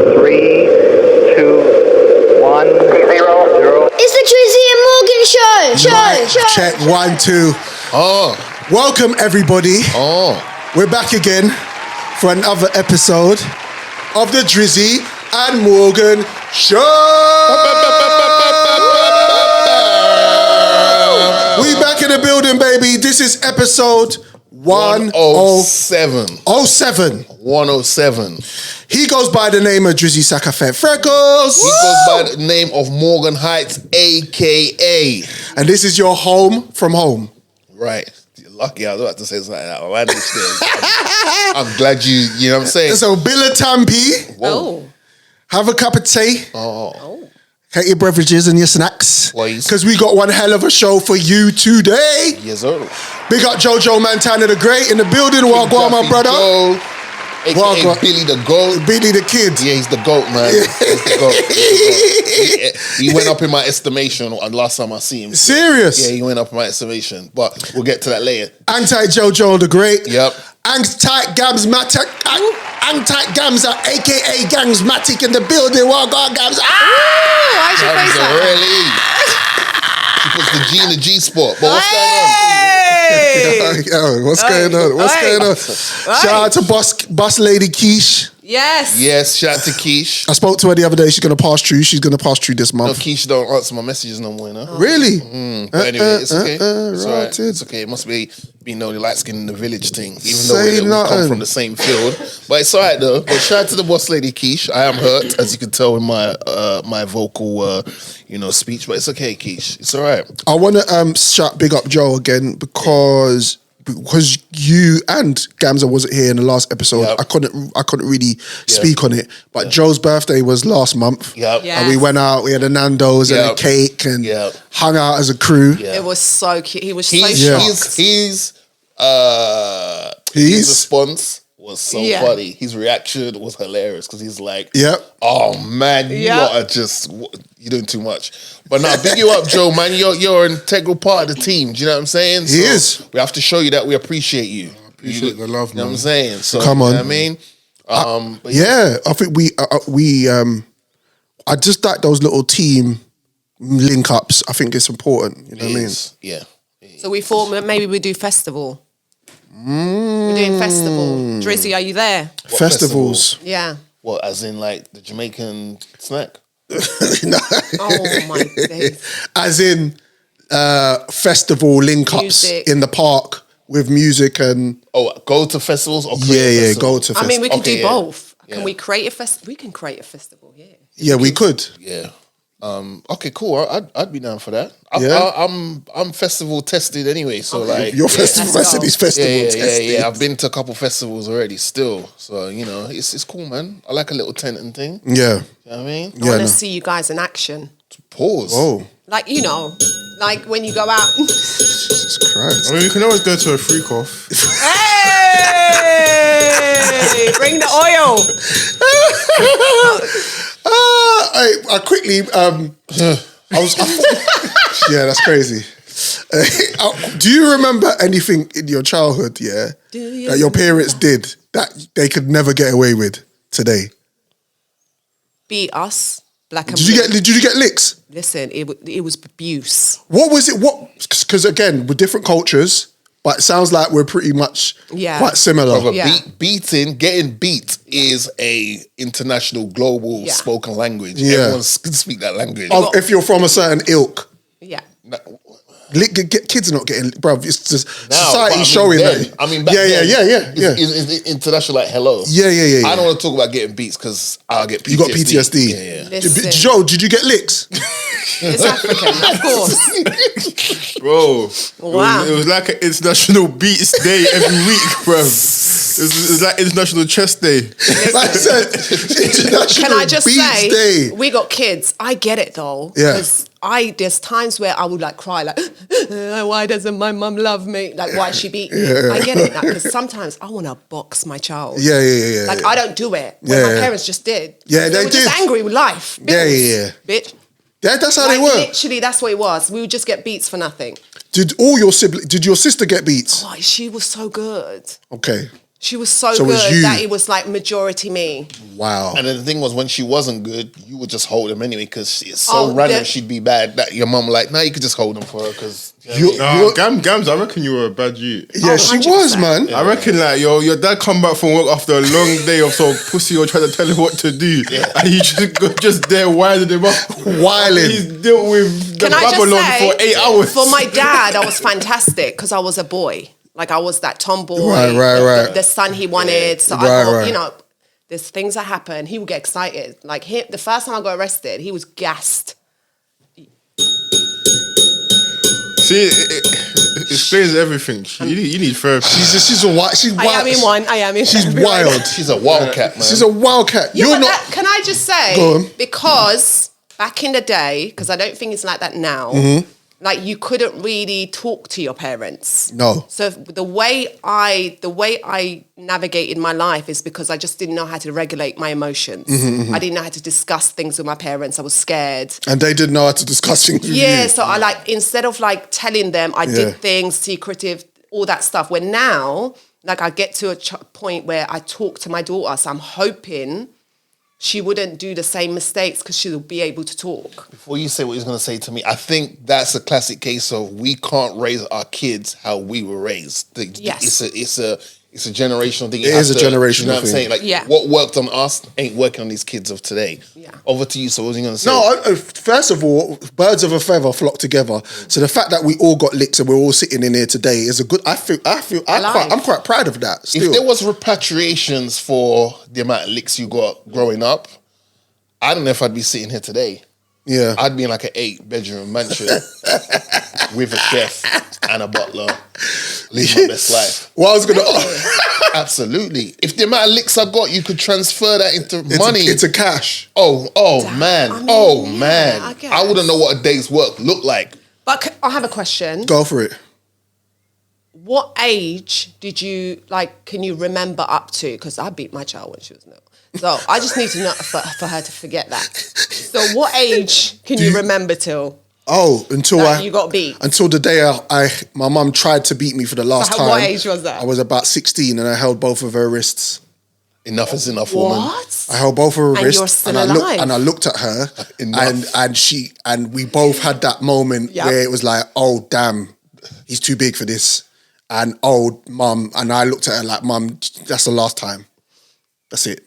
3, 2, 1, 0. It's the Drizzy and Morgan show. Check 1, 2. Oh, Welcome everybody. We're back again for another episode of the Drizzy and Morgan show. We back in the building, baby. This is episode 107. 107. He goes by the name of Drizzy Sakafet Freckles. He goes by the name of Morgan Heights, a.k.a. And this is your home from home. Right. You're lucky. I was about to say something like that. I'm glad you know what I'm saying? So, Bill Tampi. Whoa. Have a cup of tea. Get your beverages and your snacks. Please. Because we got one hell of a show for you today. Yes, sir. Big up Jojo Montana the Great in the building. Wagwan, my brother. A.k.a. Billy the GOAT. Billy the Kid. Yeah, he's the GOAT, man. He's the GOAT. He went up in my estimation last time I see him. Serious? Yeah, he went up in my estimation. But we'll get to that later. Anti-Jojo the Great. Yep. Anti-Ghamzeh, a.k.a. Ghamzmatic in the building. Wagwan, Ghamzeh. Why should face that? Really? She puts the G in the G spot. But what's going on? Yo, what's going on? What's going on? Shout out to Boss Lady Quiche. Yes. Yes, shout out to Quiche. I spoke to her the other day. She's going to pass through. She's going to pass through this No, month. Quiche don't answer my messages no more, you know? Really? But anyway, it's okay. It's all right. right. It's okay. It must be being the only light skin in the village thing, even Say though we nothing. come from the same field. But it's all right though. But shout out to the boss lady Quiche. I am hurt, as you can tell in my my vocal speech. But it's okay, Quiche. It's all right. I want to shout big up Joe again because you and Ghamzeh wasn't here in the last episode. Yep. I couldn't really speak on it. But Joe's birthday was last month. Yep. Yeah. And we went out, we had a Nando's and a cake and hung out as a crew. Yeah. It was so cute. He was so His shocked. his response was so Yeah. funny. His reaction was hilarious because he's like, Yep. "Oh man, you lot are you're doing too much." But now, big you up, Joe, man. You're an integral part of the team. Do you know what I'm saying? He is. We have to show you that we appreciate you. Appreciate the love, You know man. what I'm saying? So Come on. You know what I mean? But I think we I just like those little team link ups. I think it's important. You know what I mean? Yeah. So we thought maybe we'd do festival. We're doing festival. Drizzy, are you there? Festivals. Yeah. What, as in like the Jamaican snack? No. Oh my days. As in festival link ups Music. in the park with music and Go to festivals or go to festivals. I mean, we could do yeah. both. Yeah. Can we create a festival? We can create a festival here. Yeah, we could. Yeah. Okay, cool. I'd be down for that. I'm festival tested anyway, so like Your festival, let's I said go. it's festival tested. yeah. I've been to a couple festivals already still, so it's cool, man. I like a little tent and thing. Yeah. You know what I mean? I want to see you guys in action. Pause. Oh, Like, like when you go out. Jesus Christ. I mean, we can always go to a freak off. Hey! Bring the oil. I quickly yeah, that's crazy. Do you remember anything in your childhood, that your parents did that they could never get away with today? Beat us. Black and Did you get licks? Listen, it was abuse. What was it? Because again, we're different cultures, but it sounds like we're pretty much quite similar. Brother, Yeah. getting beat is a international, global spoken language. Yeah. Everyone can speak that language. If you're from a certain ilk, Yeah. kids are not getting, bruv. It's just Now, society but I mean showing then, that. I mean, back then, yeah. It's international, like hello. Yeah. I don't want to talk about getting beats because I'll get PTSD. You got PTSD. Yeah. Listen. Joe, did you get licks? It's African, of course. Bro. Wow. It was like an international beats day every week, bro. It was like International Chess Day. Like I said, international Can I just Beats say, Day. we got kids. I get it though. Yeah. Because there's times where I would like cry, like, why doesn't my mum love me? Like, why she beat me? I get it now, because sometimes I want to box my child. Yeah. Like, I don't do it. When my parents just did. Yeah, they were did. just angry with life. Yeah. Bitch. Yeah, that's how Like, they were. literally, that's what it was. We would just get beats for nothing. Did your sister get beats? Oh, she was so good. Okay. She was so So it was good you. that it was like majority me. Wow. And then the thing was, when she wasn't good, you would just hold them anyway because it's so random she'd be bad that your mum like, you could just hold them for her because... Gams, I reckon you were a bad youth. Yeah, she 100%. was, man. I reckon like your dad come back from work after a long day of some pussy or trying to tell him what to do, and you just there winding him up, Wilding. He's dealt with the Can I just Babylon say, for 8 hours. For my dad, I was fantastic because I was a boy. Like I was that tomboy, Right. the son he wanted. So I thought, there's things that happen. He would get excited. Like the first time I got arrested, he was gassed. See, it explains everything. You need therapy. She's wild. I am in one. She's wild. She's a wildcat, man. She's a wildcat. Yeah, You're but not. can I just say, Go on. because back in the day, because I don't think it's like that now, like you couldn't really talk to your parents. No. So the way I navigated my life is because I just didn't know how to regulate my emotions. I didn't know how to discuss things with my parents. I was scared. And they didn't know how to discuss things with Yeah, you. so I instead of telling them, I did things secretive, all that stuff. When now, I get to a point where I talk to my daughter, so I'm hoping she wouldn't do the same mistakes because she'll be able to talk. Before you say what he's going to say to me, I think that's a classic case of we can't raise our kids how we were raised. Yes. It's a generational thing. It is a generational you know what I'm thing. saying? What worked on us ain't working on these kids of today. Yeah. Over to you. So what was he going to say? No, first of all, birds of a feather flock together. So the fact that we all got licks and we're all sitting in here today is a good. I'm quite proud of that. Still. If there was repatriations for the amount of licks you got growing up, I don't know if I'd be sitting here today. Yeah. I'd be in like an 8-bedroom mansion with a chef and a butler. Live my best life. Well, I was going to... Absolutely. If the amount of licks I got, you could transfer that into money. Into cash. Oh man. I wouldn't know what a day's work looked like. But I have a question. Go for it. What age did you, can you remember up to? Because I beat my child when she was little. So I just need to know for her to forget that. So what age can you remember till? Oh, until you got beat. Until the day my mum tried to beat me for the last time. What age was that? I was about 16 and I held both of her wrists. Enough is enough, woman. What? I held both of her And wrists you're still alive. I looked at her Enough. and we both had that moment where it was like, oh damn, he's too big for this. And oh mum, and I looked at her like, mum, that's the last time. That's it.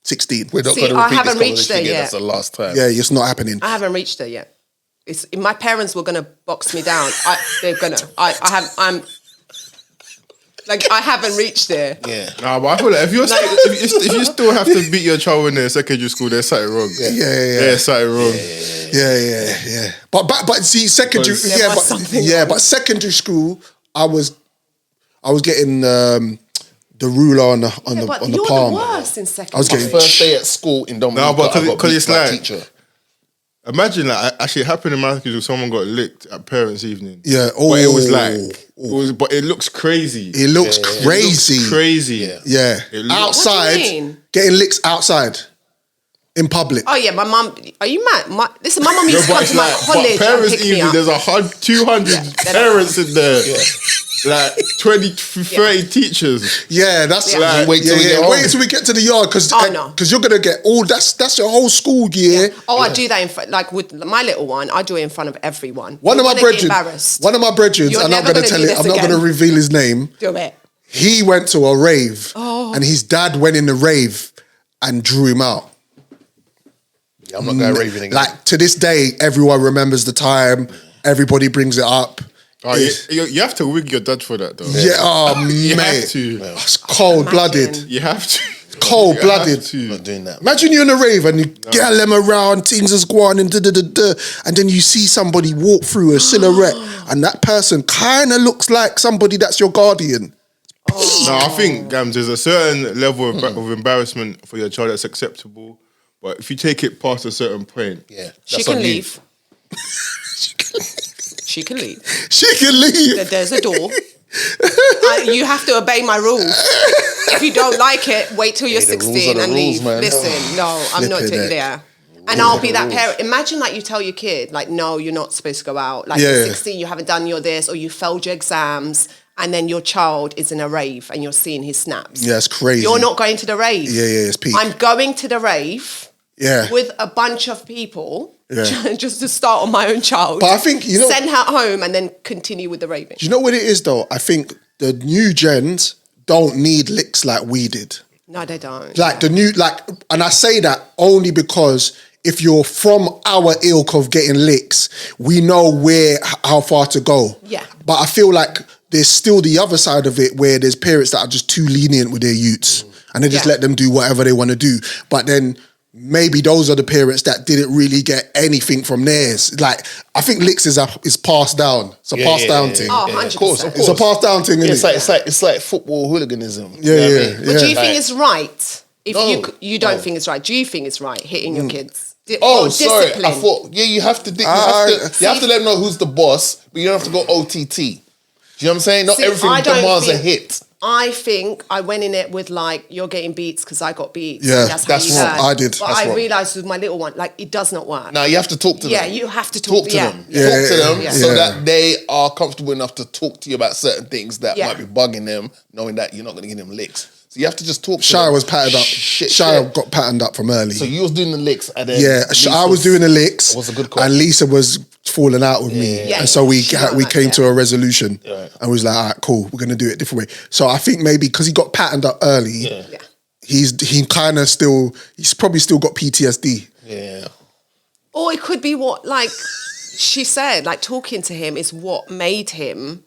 16. We're not going to repeat this conversation again. That's the last time. Yeah, it's not happening. I haven't reached it yet. My parents were gonna box me down. I haven't reached there. Yeah. Nah, but I feel like if you still have to beat your child in their secondary school, there's something wrong. Yeah. There's something wrong. Yeah. But see, secondary, but secondary school, I was getting the ruler on the palm. You're the worst in secondary. I was getting First day at school in Dominica. No, but because it's like, teacher. Imagine actually it happened in my school. Someone got licked at parents' evening. Yeah. But it was like, but it looks crazy. It looks crazy. It looks crazy. Yeah. Outside, What do you mean? getting licks outside in public. Oh yeah, my mum. Are you mad? My mum used to come to my college and parents' pick me evening, up. there's 200 parents in there. Like 20, 30 teachers. Yeah, that's Like, wait till we get home. wait till we get to the yard because no. you're gonna get all that's your whole school year. Oh, I do that in front, with my little one. I do it in front of everyone. One of my brethren, embarrassed. and I'm not gonna tell it. I'm not gonna reveal his name. Do it. He went to a rave, and his dad went in the rave and drew him out. Yeah, I'm not going raving again. Like to this day, everyone remembers the time. Everybody brings it up. Oh, you have to wig your dad for that though. Yeah, You mate, have to. it's cold-blooded. You have to. Cold-blooded. You have to. I'm not doing that. Imagine you're in a rave and you get them around, things is going and and then you see somebody walk through a silhouette and that person kind of looks like somebody that's your guardian. No, I think there's a certain level of embarrassment for your child that's acceptable, but if you take it past a certain point, She can leave. She can leave. She can leave. There's a door. You have to obey my rules. If you don't like it, wait till you're the rules 16 are and the leave. rules, man. Listen, no, I'm not doing that. And I'll be that parent. Imagine you tell your kid, no, you're not supposed to go out. You're 16, you haven't done your this, or you failed your exams, and then your child is in a rave and you're seeing his snaps. Yeah, it's crazy. You're not going to the rave. Yeah, it's peak. I'm going to the rave with a bunch of people just to start on my own child. But I think, you know... Send her home and then continue with the raving. Do you know what it is, though? I think the new gens don't need licks like we did. No, they don't. Like, the new... And I say that only because... If you're from our ilk of getting licks, we know how far to go. Yeah. But I feel like there's still the other side of it where there's parents that are just too lenient with their youths and they just let them do whatever they want to do. But then maybe those are the parents that didn't really get anything from theirs. Like, I think licks is passed down. It's a passed down thing. Oh, 100%. Of course. It's a passed down thing, isn't it? It's like football hooliganism. Yeah, you know what I mean? But do you think it's right? If No. you don't think it's right, do you think it's right hitting your kids? Oh, sorry. Discipline. I thought, you have to let them know who's the boss, but you don't have to go OTT. Do you know what I'm saying? Not everything demands a hit. I think I went in it with like, you're getting beats because I got beats. Yeah, that's that's how you wrong. learn. I did. But That's I wrong. realised with my little one, like, it does not work. Now you have to talk to them. Yeah, you have to talk to them. them. Yeah. Talk to them Yeah. so Yeah. that they are comfortable enough to talk to you about certain things that Yeah. might be bugging them, knowing that you're not going to give them licks. So you have to just talk to Shia them. was patterned up. Shit. Shia got patterned up from early. So you was doing the licks and then I was doing the licks, was a good call. and Lisa was falling out with me, Yeah. and so we She got that, came to a resolution, Right. and we was like, all right, cool, we're gonna do it a different way. So I think maybe because he got patterned up early, he's probably still got PTSD. Yeah. Or it could be what, like she said, like talking to him is what made him,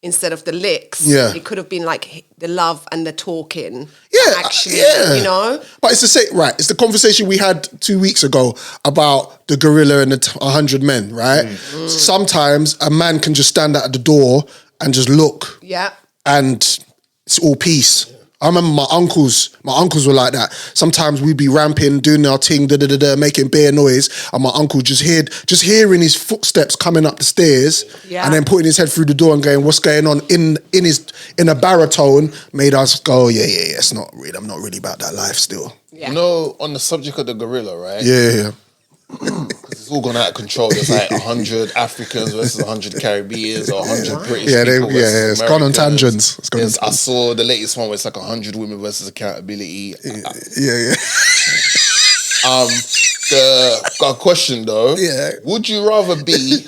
instead of the licks. Yeah. It could have been like the love and the talking. Yeah, Actually, yeah. you know? But it's the same, right? It's the conversation we had 2 weeks ago about the gorilla and the 100 men, right? Sometimes a man can just stand at the door and just look, Yeah. and it's all peace. I remember my uncles were like that. Sometimes we'd be ramping, doing our thing, making bare noise, and my uncle just hearing his footsteps coming up the stairs, and then putting his head through the door and going, "What's going on?" in a baritone, made us go, "Yeah, it's not real. I'm not really about that life still." Yeah. You know, on the subject of the gorilla, right? Yeah. It's all gone out of control. There's like 100 Africans versus 100 Caribbeans or 100 British Yeah, people versus it's gone on Americans. tangents. It's gone on I saw the latest one where it's like 100 women versus accountability. Yeah. Got a question though. Yeah. Would you rather be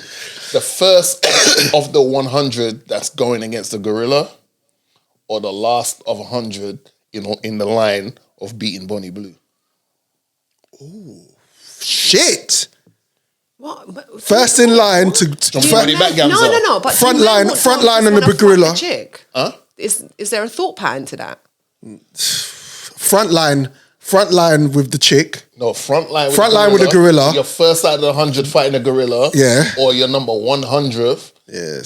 the first of the 100 that's going against the gorilla, or the last of 100 in the line of beating Bonnie Blu? Shit. What? But, First in line to run it back, Ghamzeh. No. But Front do you know line- what front time line he's and the gonna fuck gorilla. chick? Huh? Is there a thought pattern to that? front line with the chick. No, front line with the gorilla. You're first out of the 100 fighting the gorilla. Yeah. Or you're number 100th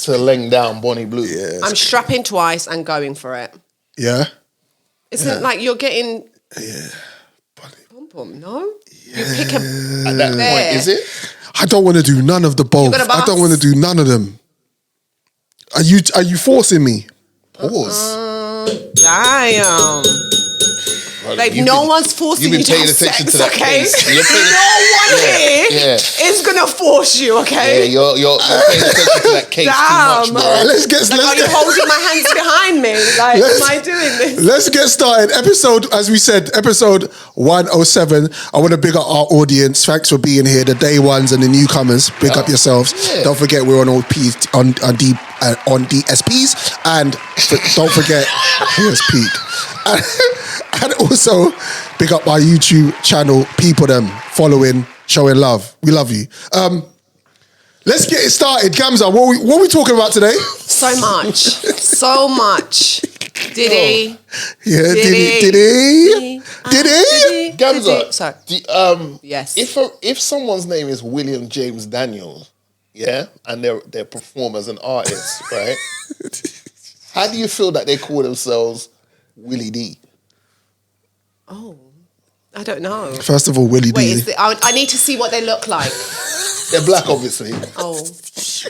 to laying down Bonnie Blu. Yeah. I'm strapping twice and going for it. Yeah. Isn't like you're getting pom pom? No, you pick a At that point, is it? I don't want to do none of the both. gonna I don't bounce? want to do none of them. Are you forcing me? Pause. damn. Like no one's forcing you've been you to paying have attention sex, to that okay? case. You're paying- No one here Yeah. is gonna force you, Yeah, okay? you're paying attention to that case too Damn. much, All right, bro. let's get Like, are you holding my hands behind me? Like, Let's- am I doing this? Let's get started. As we said, episode 107. I want to big up our audience. Thanks for being here, the day ones and the newcomers. Big up yourselves. Yeah. Don't forget we're on all P's, on DSPs, and don't forget here's Peak. And also big up our YouTube channel. People them following, showing love. We love you. Let's get it started. Ghamzeh, what are we talking about today? So much. Diddy. Yeah, Diddy. Diddy. Ghamzeh, Sorry. Yes. If someone's name is William James Daniels, yeah, and they're performers and artists, right? How do you feel that they call themselves Willie D? Oh, I don't know. First of all, Willie Wait, D. I need to see what they look like. They're black, obviously. Oh,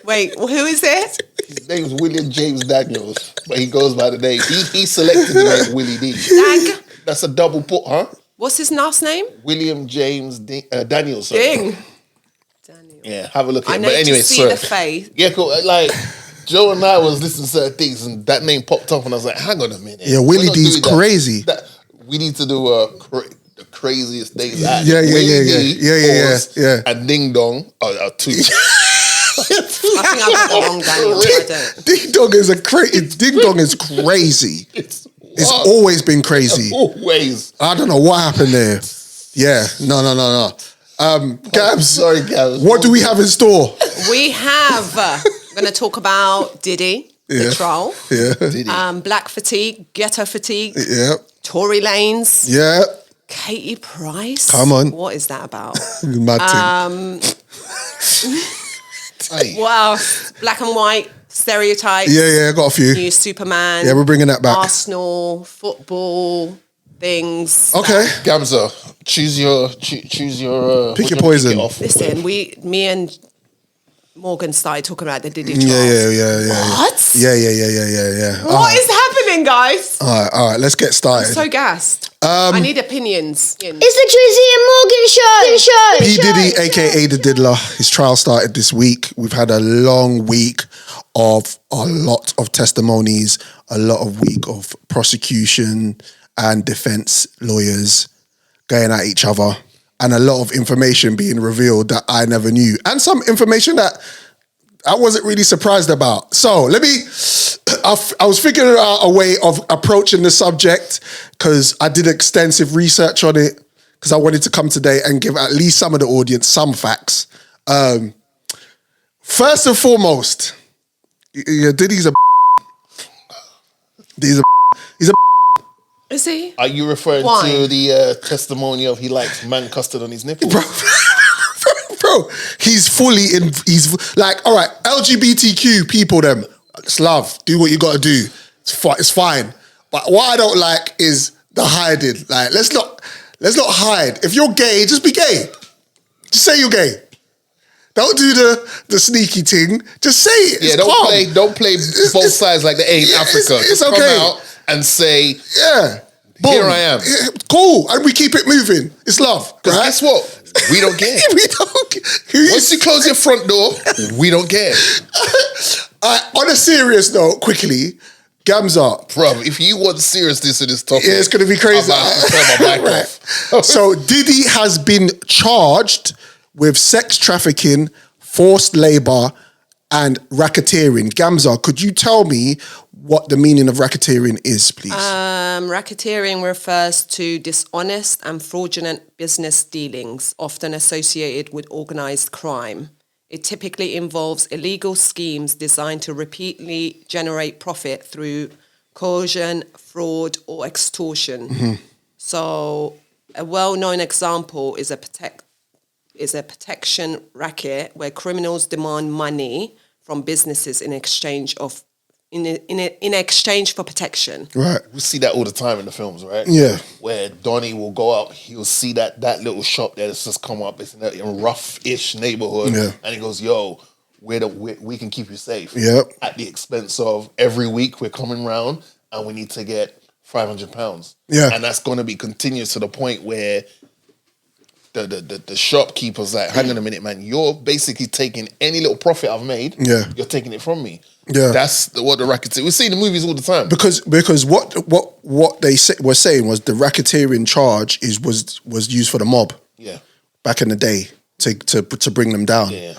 wait, who is it? His name's William James Daniels, but he goes by the name. He selected the name Willie D. Dag. That's a double put, huh? What's his last name? William James Daniels. Sorry. Ding. Daniel. Yeah, have a look at I it. need But anyway, to see sorry. the face. Yeah, cool. Like, Joe and I was listening to certain things, and that name popped up, and I was like, "Hang on a minute, Yeah, Willie D's crazy. We need to do the craziest days." At Yeah, Willie D, yeah. And Ding Dong are two. I think I've got the wrong Daniel. I don't. Ding Dong is Ding Dong is crazy. It's always been crazy. Always. I don't know what happened there. Yeah, no. Gabs, sorry, Gabs. What do we have in store? We have. I'm going to talk about Diddy, the troll. Yeah. Diddy. Black fatigue, ghetto fatigue. Yeah. Tory Lanez. Yeah. Katie Price. Come on. What is that about? Mad thing. Wow. Black and white, Stereotype. Yeah, I got a few. New Superman. Yeah, we're bringing that back. Arsenal, football, things. Okay. Ghamzeh, choose your pick your poison. Listen, me and Morgan started talking about the Diddy trial. Yeah. What? Yeah. What is happening, guys? All right, let's get started. So gassed. I need opinions. It's the Drizzy and Morgan show. P. Diddy, aka the Diddler, his trial started this week. We've had a long week of a lot of testimonies, a lot of week of prosecution and defense lawyers going at each other, and a lot of information being revealed that I never knew, and some information that I wasn't really surprised about. So I was figuring out a way of approaching the subject because I did extensive research on it because I wanted to come today and give at least some of the audience some facts. First and foremost, Diddy's a he's a Is he? Are you referring to the testimony of he likes man custard on his nipples? Bro, he's fully in. He's like, all right, LGBTQ people, them, it's love. Do what you got to do. It's fine. But what I don't like is the hiding. Like, let's not hide. If you're gay, just be gay. Just say you're gay. Don't do the sneaky thing. Just say it. Yeah, don't play both sides like they ain't Africa. It's Just okay. Come out and say, Boom. Here I am. Yeah, cool. And we keep it moving. It's love. Because right? guess what? We don't care. We don't care. Once you close your front door, we don't care. On a serious note, quickly, Ghamzeh. Bro, if you want seriousness in this topic, Yeah, it's going to be crazy. I'm about to turn my mic off. So Diddy has been charged with sex trafficking, forced labor, and racketeering. Ghamzeh, could you tell me what the meaning of racketeering is, please? Racketeering refers to dishonest and fraudulent business dealings, often associated with organized crime. It typically involves illegal schemes designed to repeatedly generate profit through coercion, fraud, or extortion. Mm-hmm. So, a well-known example is a protection racket where criminals demand money from businesses in exchange for protection. Right. We see that all the time in the films, right? Yeah. Where Donnie will go out, he'll see that little shop that's just come up, it's in a rough-ish neighborhood, and he goes, yo, we can keep you safe. Yep. At the expense of every week we're coming round and we need to get £500. Yeah. And that's going to be continuous to the point where the shopkeeper's like, hang on a minute, man, you're basically taking any little profit I've made, you're taking it from me. Yeah. That's what the racketeering. We see in the movies all the time. Because what they were saying was the racketeering charge was used for the mob. Yeah. Back in the day to bring them down. Yeah.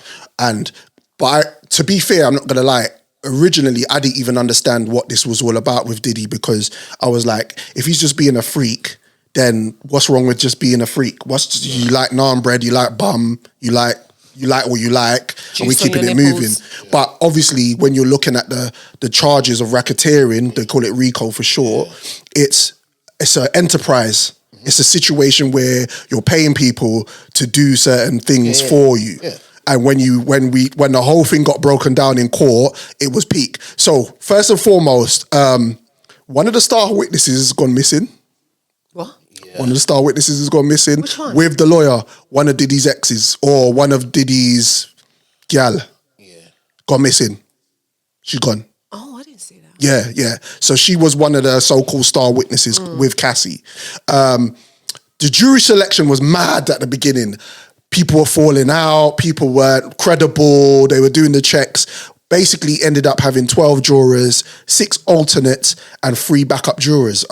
But to be fair, I'm not gonna lie. Originally, I didn't even understand what this was all about with Diddy because I was like, if he's just being a freak, then what's wrong with just being a freak? You like naan bread, you like bum, you like what you like, and we keeping it moving. Yeah. But obviously, when you're looking at the charges of racketeering, they call it RICO for short. It's an enterprise. It's a situation where you're paying people to do certain things for you. Yeah. And when the whole thing got broken down in court, it was peak. So first and foremost, one of the star witnesses has gone missing. What? Yeah. One of the star witnesses has gone missing. Which one? With the lawyer, one of Diddy's exes or one of Diddy's gal. Yeah. Gone missing. She's gone. Oh, I didn't see that. Yeah. So she was one of the so-called star witnesses with Cassie. The jury selection was mad at the beginning. People were falling out. People weren't credible. They were doing the checks. basically ended up having 12 jurors, 6 alternates, and 3 backup jurors.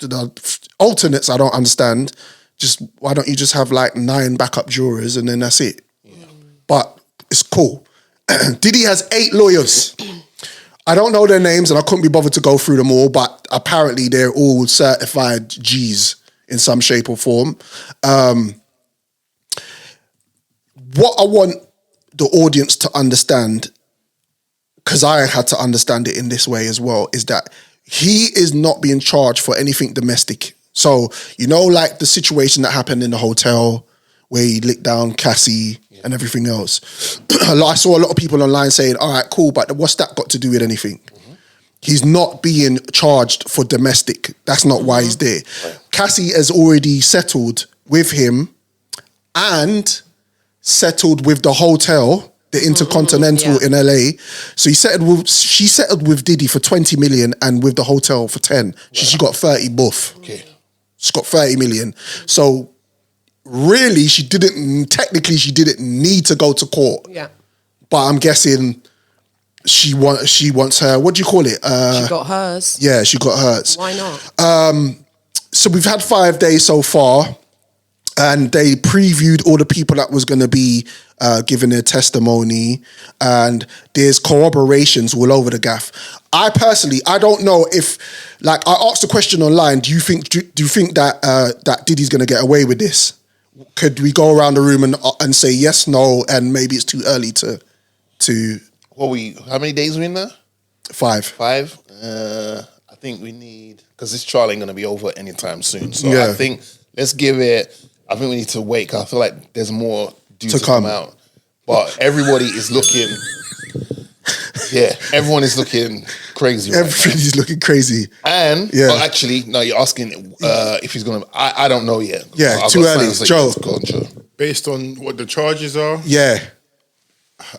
The alternates, I don't understand. Just why don't you just have like 9 backup jurors and then that's it? Yeah. But it's cool. Diddy has 8 lawyers. I don't know their names and I couldn't be bothered to go through them all, but apparently they're all certified G's in some shape or form. What I want the audience to understand, because I had to understand it in this way as well, is that he is not being charged for anything domestic. So, you know, like the situation that happened in the hotel where he licked down Cassie and everything else. I saw a lot of people online saying, all right, cool, but what's that got to do with anything? He's not being charged for domestic. That's not why he's there. Right. Cassie has already settled with him and settled with the hotel, the Intercontinental in LA. So she settled with Diddy for 20 million and with the hotel for 10. Right. She got 30 buff. Okay. She's got 30 million. So really, she didn't need to go to court. Yeah. But I'm guessing she wants her, what do you call it? She got hers. Yeah, she got hers. Why not? So we've had 5 days so far. And they previewed all the people that was going to be giving their testimony, and there's corroborations all over the gaff. I personally, I don't know if, like, I asked the question online. Do you think that that Diddy's going to get away with this? Could we go around the room and say yes, no, and maybe it's too early to? How many days are we in there? 5. 5. I think we need, because this trial ain't going to be over anytime soon. So I think let's give it. I think we need to wait. I feel like there's more due to come out. But everybody is looking. Yeah, everyone is looking crazy. Everybody's looking crazy. And actually, no, you're asking if he's gonna. I don't know yet. Yeah, too early. Joe, based on what the charges are. Yeah.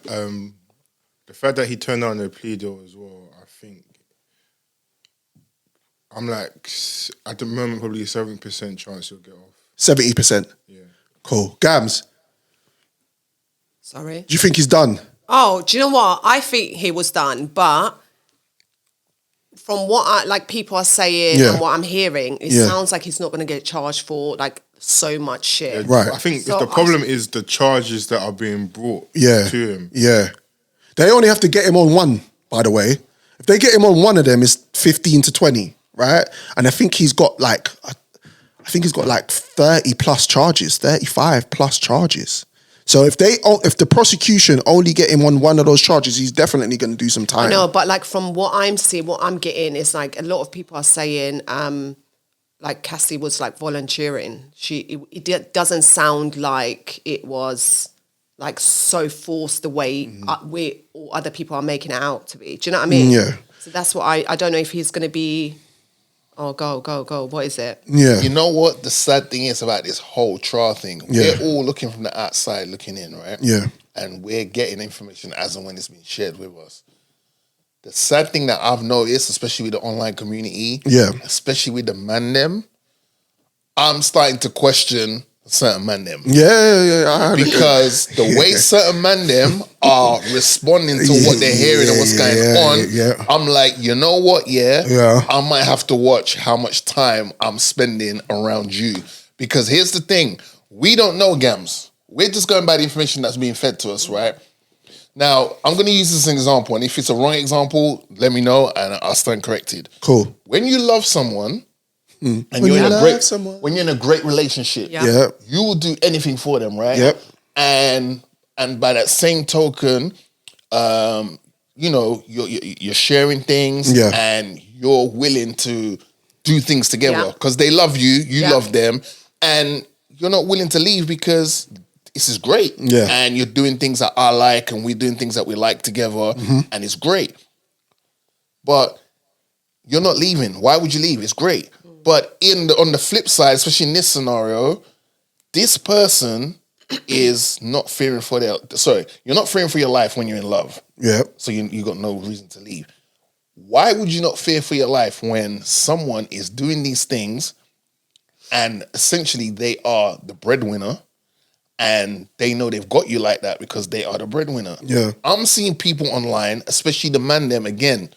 The fact that he turned down the plea deal as well, I think. I'm like, at the moment, probably a 7% chance he'll get off. 70%. Yeah. Cool. Gams. Sorry. Do you think he's done? Oh, do you know what? I think he was done, but from what people are saying and what I'm hearing, it sounds like he's not going to get charged for like so much shit. Right. I think the problem is the charges that are being brought to him. Yeah. They only have to get him on one, by the way. If they get him on one of them, it's 15 to 20, right? And I think he's got like 30 plus charges, 35 plus charges. So if the prosecution only get him on one of those charges, he's definitely going to do some time. I know, but like from what I'm seeing, what I'm getting is like a lot of people are saying, like Cassie was like volunteering. It doesn't sound like it was like so forced the way we or other people are making it out to be. Do you know what I mean? Yeah. So that's what I don't know if he's going to be. Oh, go. What is it? Yeah. You know what the sad thing is about this whole trial thing? We're all looking from the outside looking in, right? Yeah. And we're getting information as and when it's been shared with us. The sad thing that I've noticed, especially with the online community, especially with the man them, I'm starting to question certain man them. Yeah. Because the way certain man them are responding to what they're hearing and what's going on, I'm like, you know what? I might have to watch how much time I'm spending around you. Because here's the thing, we don't know Gams. We're just going by the information that's being fed to us, right? Now, I'm going to use this as an example, and if it's a wrong example, let me know and I'll stand corrected. Cool. When you love someone, and when you're in a great relationship, you will do anything for them, right? Yep. And by that same token, you know, you're sharing things, and you're willing to do things together because they love you, you love them, and you're not willing to leave because this is great. Yeah. And you're doing things that I like, and we're doing things that we like together, and it's great. But you're not leaving. Why would you leave? It's great. But on the flip side, especially in this scenario, this person is not fearing for you're not fearing for your life when you're in love. Yeah. So you got no reason to leave. Why would you not fear for your life when someone is doing these things and essentially they are the breadwinner and they know they've got you like that because they are the breadwinner. Yeah. I'm seeing people online, especially the man them again.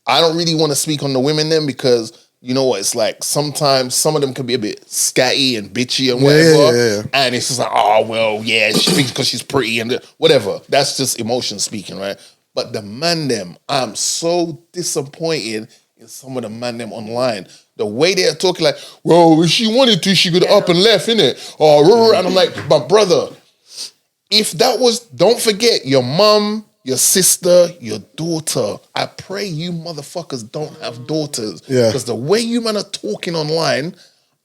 I don't really want to speak on the women them because you know what it's like. Sometimes some of them can be a bit scatty and bitchy and whatever. Yeah. And it's just like, oh, well, yeah, she thinks because she's pretty and whatever. That's just emotion speaking, right? But the man them, I'm so disappointed in some of the man them online. The way they're talking like, well, if she wanted to, she could have up and left, innit? Oh, and I'm like, but brother, if that was, don't forget, your mum, your sister, your daughter. I pray you motherfuckers don't have daughters. Yeah. Because the way you man are talking online,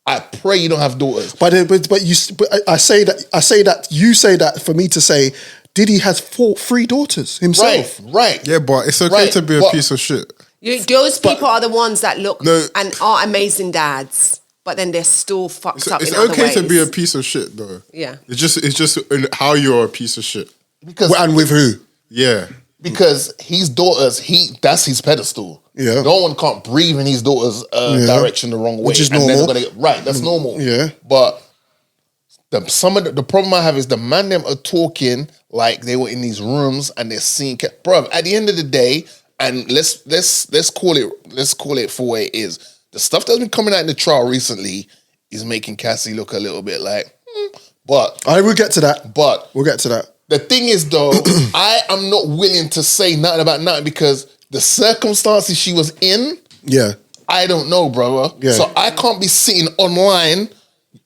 I pray you don't have daughters. But I say that you say that for me to say, Diddy has 3 daughters himself. Right. Yeah, but it's okay to be a piece of shit. Those people are the ones that look and are amazing dads, but then they're still fucked up. It's in other okay ways. to be a piece of shit, though. Yeah. It's just how you're a piece of shit. And with who? Yeah. Because his daughters, that's his pedestal. Yeah. No one can't breathe in his daughter's direction the wrong way. Which is and normal. Right, that's normal. Yeah. But the problem I have is the man them are talking like they were in these rooms and they're seeing, bro. At the end of the day, and let's call it for what it is. The stuff that's been coming out in the trial recently is making Cassie look a little bit like, but I will get to that. But we'll get to that. The thing is, though, I am not willing to say nothing about nothing because the circumstances she was in, I don't know, brother. Yeah. So I can't be sitting online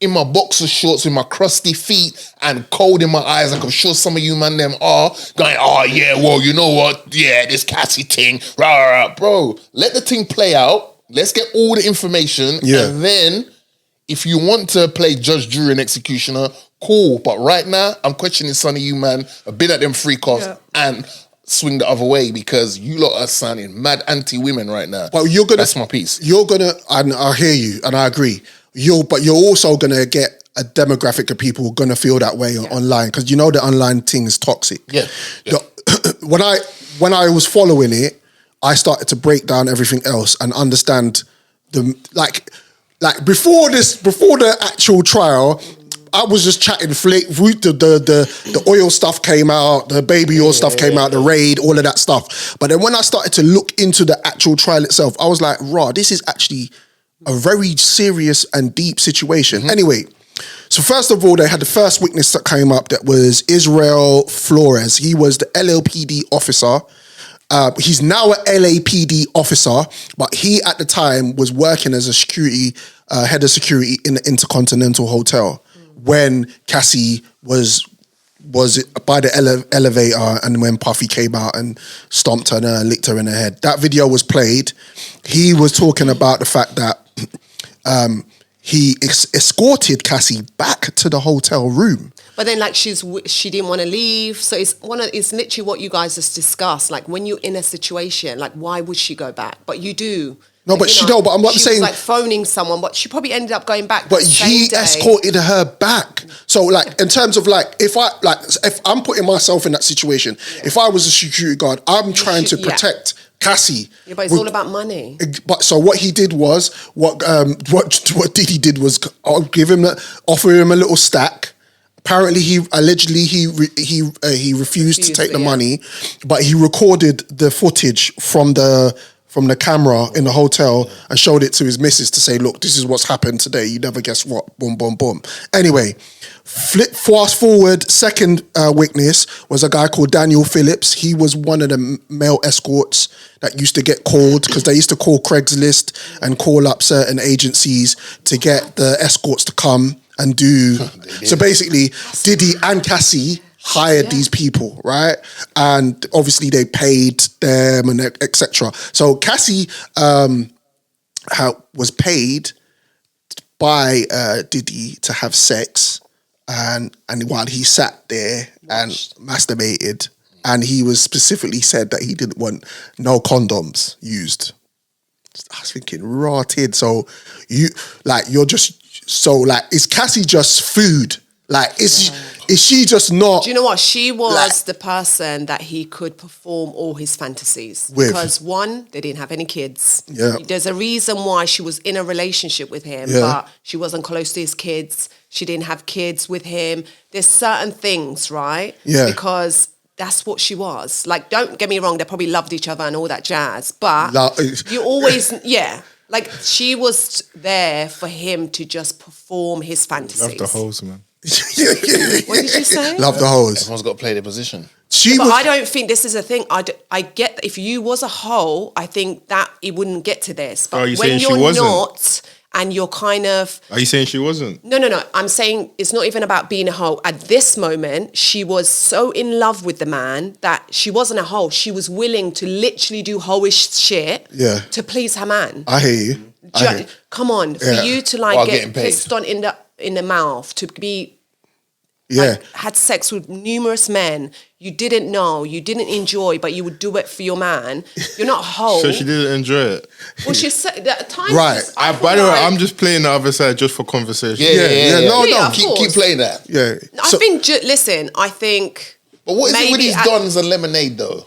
in my boxer shorts with my crusty feet and cold in my eyes, like I'm sure some of you man them are, going, oh yeah, well, you know what? Yeah, this Cassie thing, rah, rah, rah. Bro, let the thing play out. Let's get all the information. Yeah. And then if you want to play judge, jury, and executioner, cool. But right now, I'm questioning some of you, man. I've been at them free costs and swing the other way because you lot are sounding mad anti-women right now. But that's my piece. And I hear you and I agree. But you're also gonna get a demographic of people who are gonna feel that way online because you know the online thing is toxic. Yeah. When I was following it, I started to break down everything else and understand like before the actual trial. I was just chatting the oil stuff came out, the baby oil stuff came out, the raid, all of that stuff. But then when I started to look into the actual trial itself, I was like, raw, this is actually a very serious and deep situation. Anyway, so first of all, they had the first witness that came up that was Israel Flores. He was the LLPD officer. He's now an LAPD officer, but he at the time was working as a head of security in the Intercontinental Hotel when Cassie was by the elevator and when Puffy came out and stomped her and licked her in the head. That video was played. He was talking about the fact that he escorted Cassie back to the hotel room. But then, like, she didn't want to leave. So it's literally what you guys just discussed. Like, when you're in a situation, like, why would she go back? But you do. No, like, but but I'm not she saying. She was like phoning someone, but she probably ended up going back. But he escorted her back. So, like, in terms of like, if I'm putting myself in that situation, if I was a security guard, I'm trying to protect Cassie. Yeah, but it's all about money. But so what he did was what Diddy did was offer him a little stack. Apparently, he refused to take the money, but he recorded the footage from the camera in the hotel and showed it to his missus to say, look, this is what's happened today. You never guess what. Boom, boom, boom. Anyway, fast forward, second witness was a guy called Daniel Phillips. He was one of the male escorts that used to get called because they used to call Craigslist and call up certain agencies to get the escorts to come and do. So basically, Diddy and Cassie hired these people, right? And obviously they paid them and etc. So Cassie was paid by Diddy to have sex and while he sat there and masturbated, and he was specifically said that he didn't want no condoms used. I was thinking, rotted. So you're just is Cassie just food? Like, is she just not? Do you know what? She was the person that he could perform all his fantasies with. Because one, they didn't have any kids. Yeah. There's a reason why she was in a relationship with him, but she wasn't close to his kids. She didn't have kids with him. There's certain things, right? Yeah. Because that's what she was. Like, don't get me wrong, they probably loved each other and all that jazz. But you always, like, she was there for him to just perform his fantasies. Love the hoes, man. What did you say? Love the hoes. Everyone's got to play their position. But I don't think this is a thing. I get if you was a hoe, I think that it wouldn't get to this. But Are you when saying she you're wasn't? not, and you're kind of... Are you saying she wasn't? No. I'm saying it's not even about being a hoe. At this moment, she was so in love with the man that she wasn't a hoe. She was willing to literally do hoish shit to please her man. I hear you. Come on, for you to like While get getting paid. pissed on in the mouth, to be... Like, had sex with numerous men you didn't know, you didn't enjoy, but you would do it for your man. You're not a hoe. So she didn't enjoy it. Well, she said at times. Right. By the way, I'm just playing the other side just for conversation. Yeah. No, keep playing that. Yeah. I think. Listen, I think. But what is it with maybe these dons and lemonade though?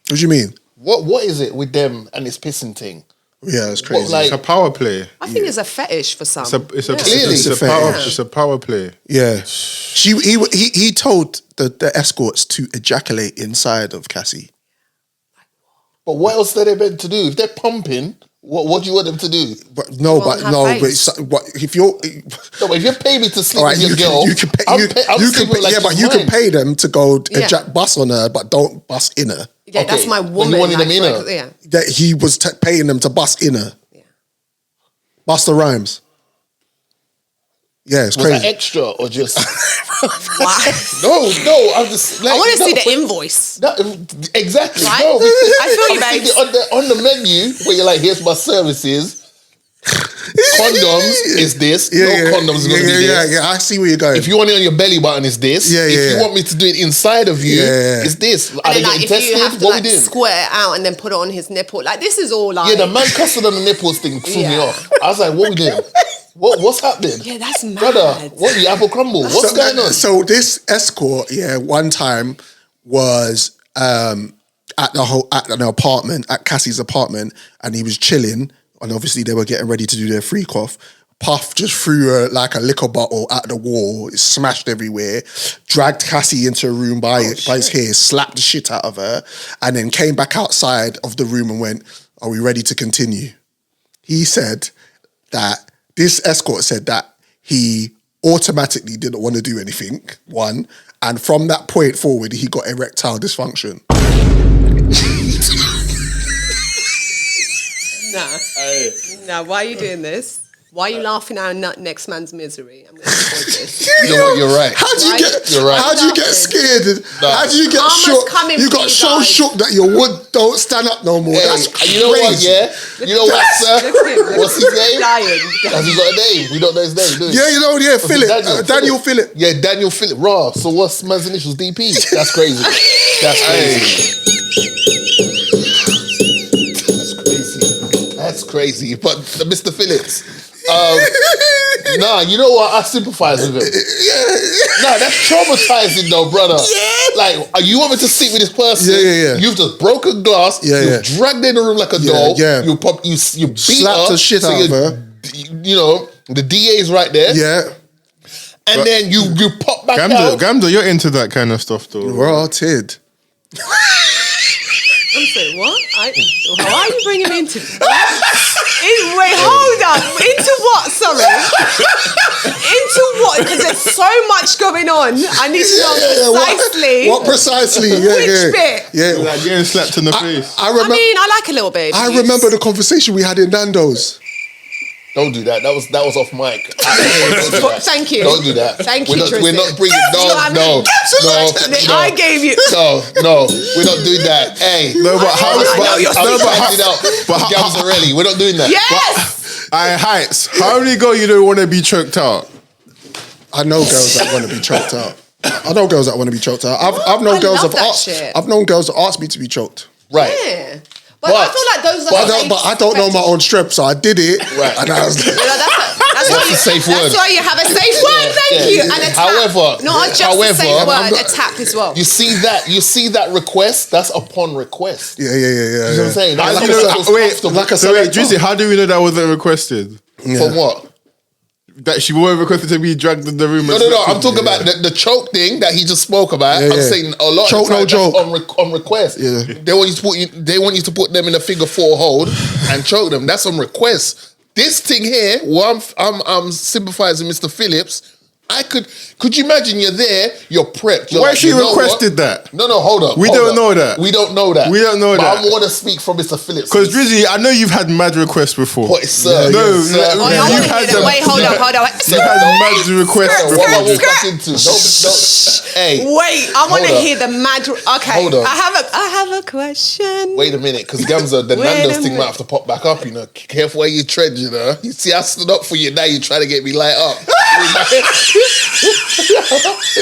What do you mean? What is it with them and this pissing thing? Yeah, it's crazy. Like- It's a power play. I think it's a fetish for some. It's a fetish. It's a power play. Yeah. He told the escorts to ejaculate inside of Cassie. But what else are they meant to do? If they're pumping, what do you want them to do? But if you're No, but if you pay me to sleep all right, with your girl, you can pay, but you can pay them to go bust on her, but don't bust in her. Yeah, that's my woman. You wanted them in her. Yeah. That he was paying them to bust in her. Yeah. Busta Rhymes. Yeah, it's Was crazy. that extra or just? Wow. No, I'm just. Like, I want to see the invoice. No, exactly. Right? No, because I feel you, I'm babes. thinking on the menu where you're like, here's my services. Condoms is this. Condoms is going to be this. Yeah, I see where you're going. If you want it on your belly button, it's this. If you want me to do it inside of you, it's this. Are And they then, like, getting if you tested? have to What like we doing? squirt it out and then put it on his nipple, like this is all like. Yeah, the man custard on the nipples thing threw me off. I was like, what we doing? What's happening? Yeah, that's mad. Brother, what the apple crumble? What's going on? So this escort, one time was at an apartment, at Cassie's apartment, and he was chilling, and obviously they were getting ready to do their freak off. Puff just threw like a liquor bottle at the wall, it smashed everywhere, dragged Cassie into a room by his hair, slapped the shit out of her, and then came back outside of the room and went, "Are we ready to continue?" He said that, this escort said that he automatically didn't want to do anything, one, and from that point forward, he got erectile dysfunction. Nah, why are you doing this? Why are you laughing at next man's misery? I'm going to avoid this. You're right. How do you get? You're right. How do you get scared? No. How do you get Karma's shook? coming You for got you so guys. shook that your wood don't stand up no more. Hey, That's and crazy. you know what? Yeah, you know what, sir? Look at him. What's his name? Dying. Has he got a name? We don't know his name, do we? Yeah, you know, Philip. Daniel Philip. Yeah, Daniel Philip. Raw. So what's man's initials? DP. That's crazy. That's crazy. That's crazy. But Mr. Phillips. Nah, you know what? I sympathize with him. Nah, that's traumatizing though, brother. Yeah. Like, you want me to sit with this person? Yeah. You've just broken glass. You've dragged her in the room like a doll. Yeah. You beat Slapped her. the shit out of her. You know, the DA is right there. Yeah. And then you pop back out. Ghamzeh, you're into that kind of stuff though. Rotted. I'm saying, what? How are you bringing me into this? Wait, hold on. Into what? Sorry. Into what? Because there's so much going on. I need to know precisely. What precisely? Which bit? Yeah. Like getting slapped in the face. I mean, I like a little bit. I remember the conversation we had in Nando's. Don't do that. That was off mic. Thank you. Don't do that. Thank you, We're not bringing. No. I gave you. No. We're not doing that. Hey. No, but how? But Ghamzeh, we're not doing that. Yes. Heights. How many girls you don't want to be choked out? I know girls that want to be choked out. I've known girls that asked me to be choked. Right. Yeah. But I feel like those are. But I don't know my own strength, so I did it. Right. And I was like, That's a safe word. That's why you have a safe word. Thank you. And a tap. However, not just a safe word, a tap as well. You see that request? That's upon request. Yeah. You know what I'm saying? Like I said, Drizzy, how do we know that wasn't requested? From what? that she won't request to be dragged in the room. No. I'm talking about the choke thing that he just spoke about. Yeah, I'm saying a lot choke, of times no that's on request. Yeah. They want you to put them in a figure 4 hold and choke them. That's on request. This thing here, where I'm sympathizing Mr. Phillips. Could you imagine you're there, you're prepped. Why she requested that? No, hold up. We don't know that. We don't know that. We don't know but that. I want to speak from Mr. Phillips. Because Drizzy, I know you've had mad requests before. What, sir? No, sir. you've had them. Wait, hold on. You've had mad requests What before. am I walk back into? Don't. Hey. Wait, I want to Hold up. hear the mad. Okay, Hold on. I have a question. Wait a minute, because Ghamzeh, the Nando's thing might have to pop back up, you know. Careful where you tread, you know. You see, I stood up for you, now you're trying to get me light up.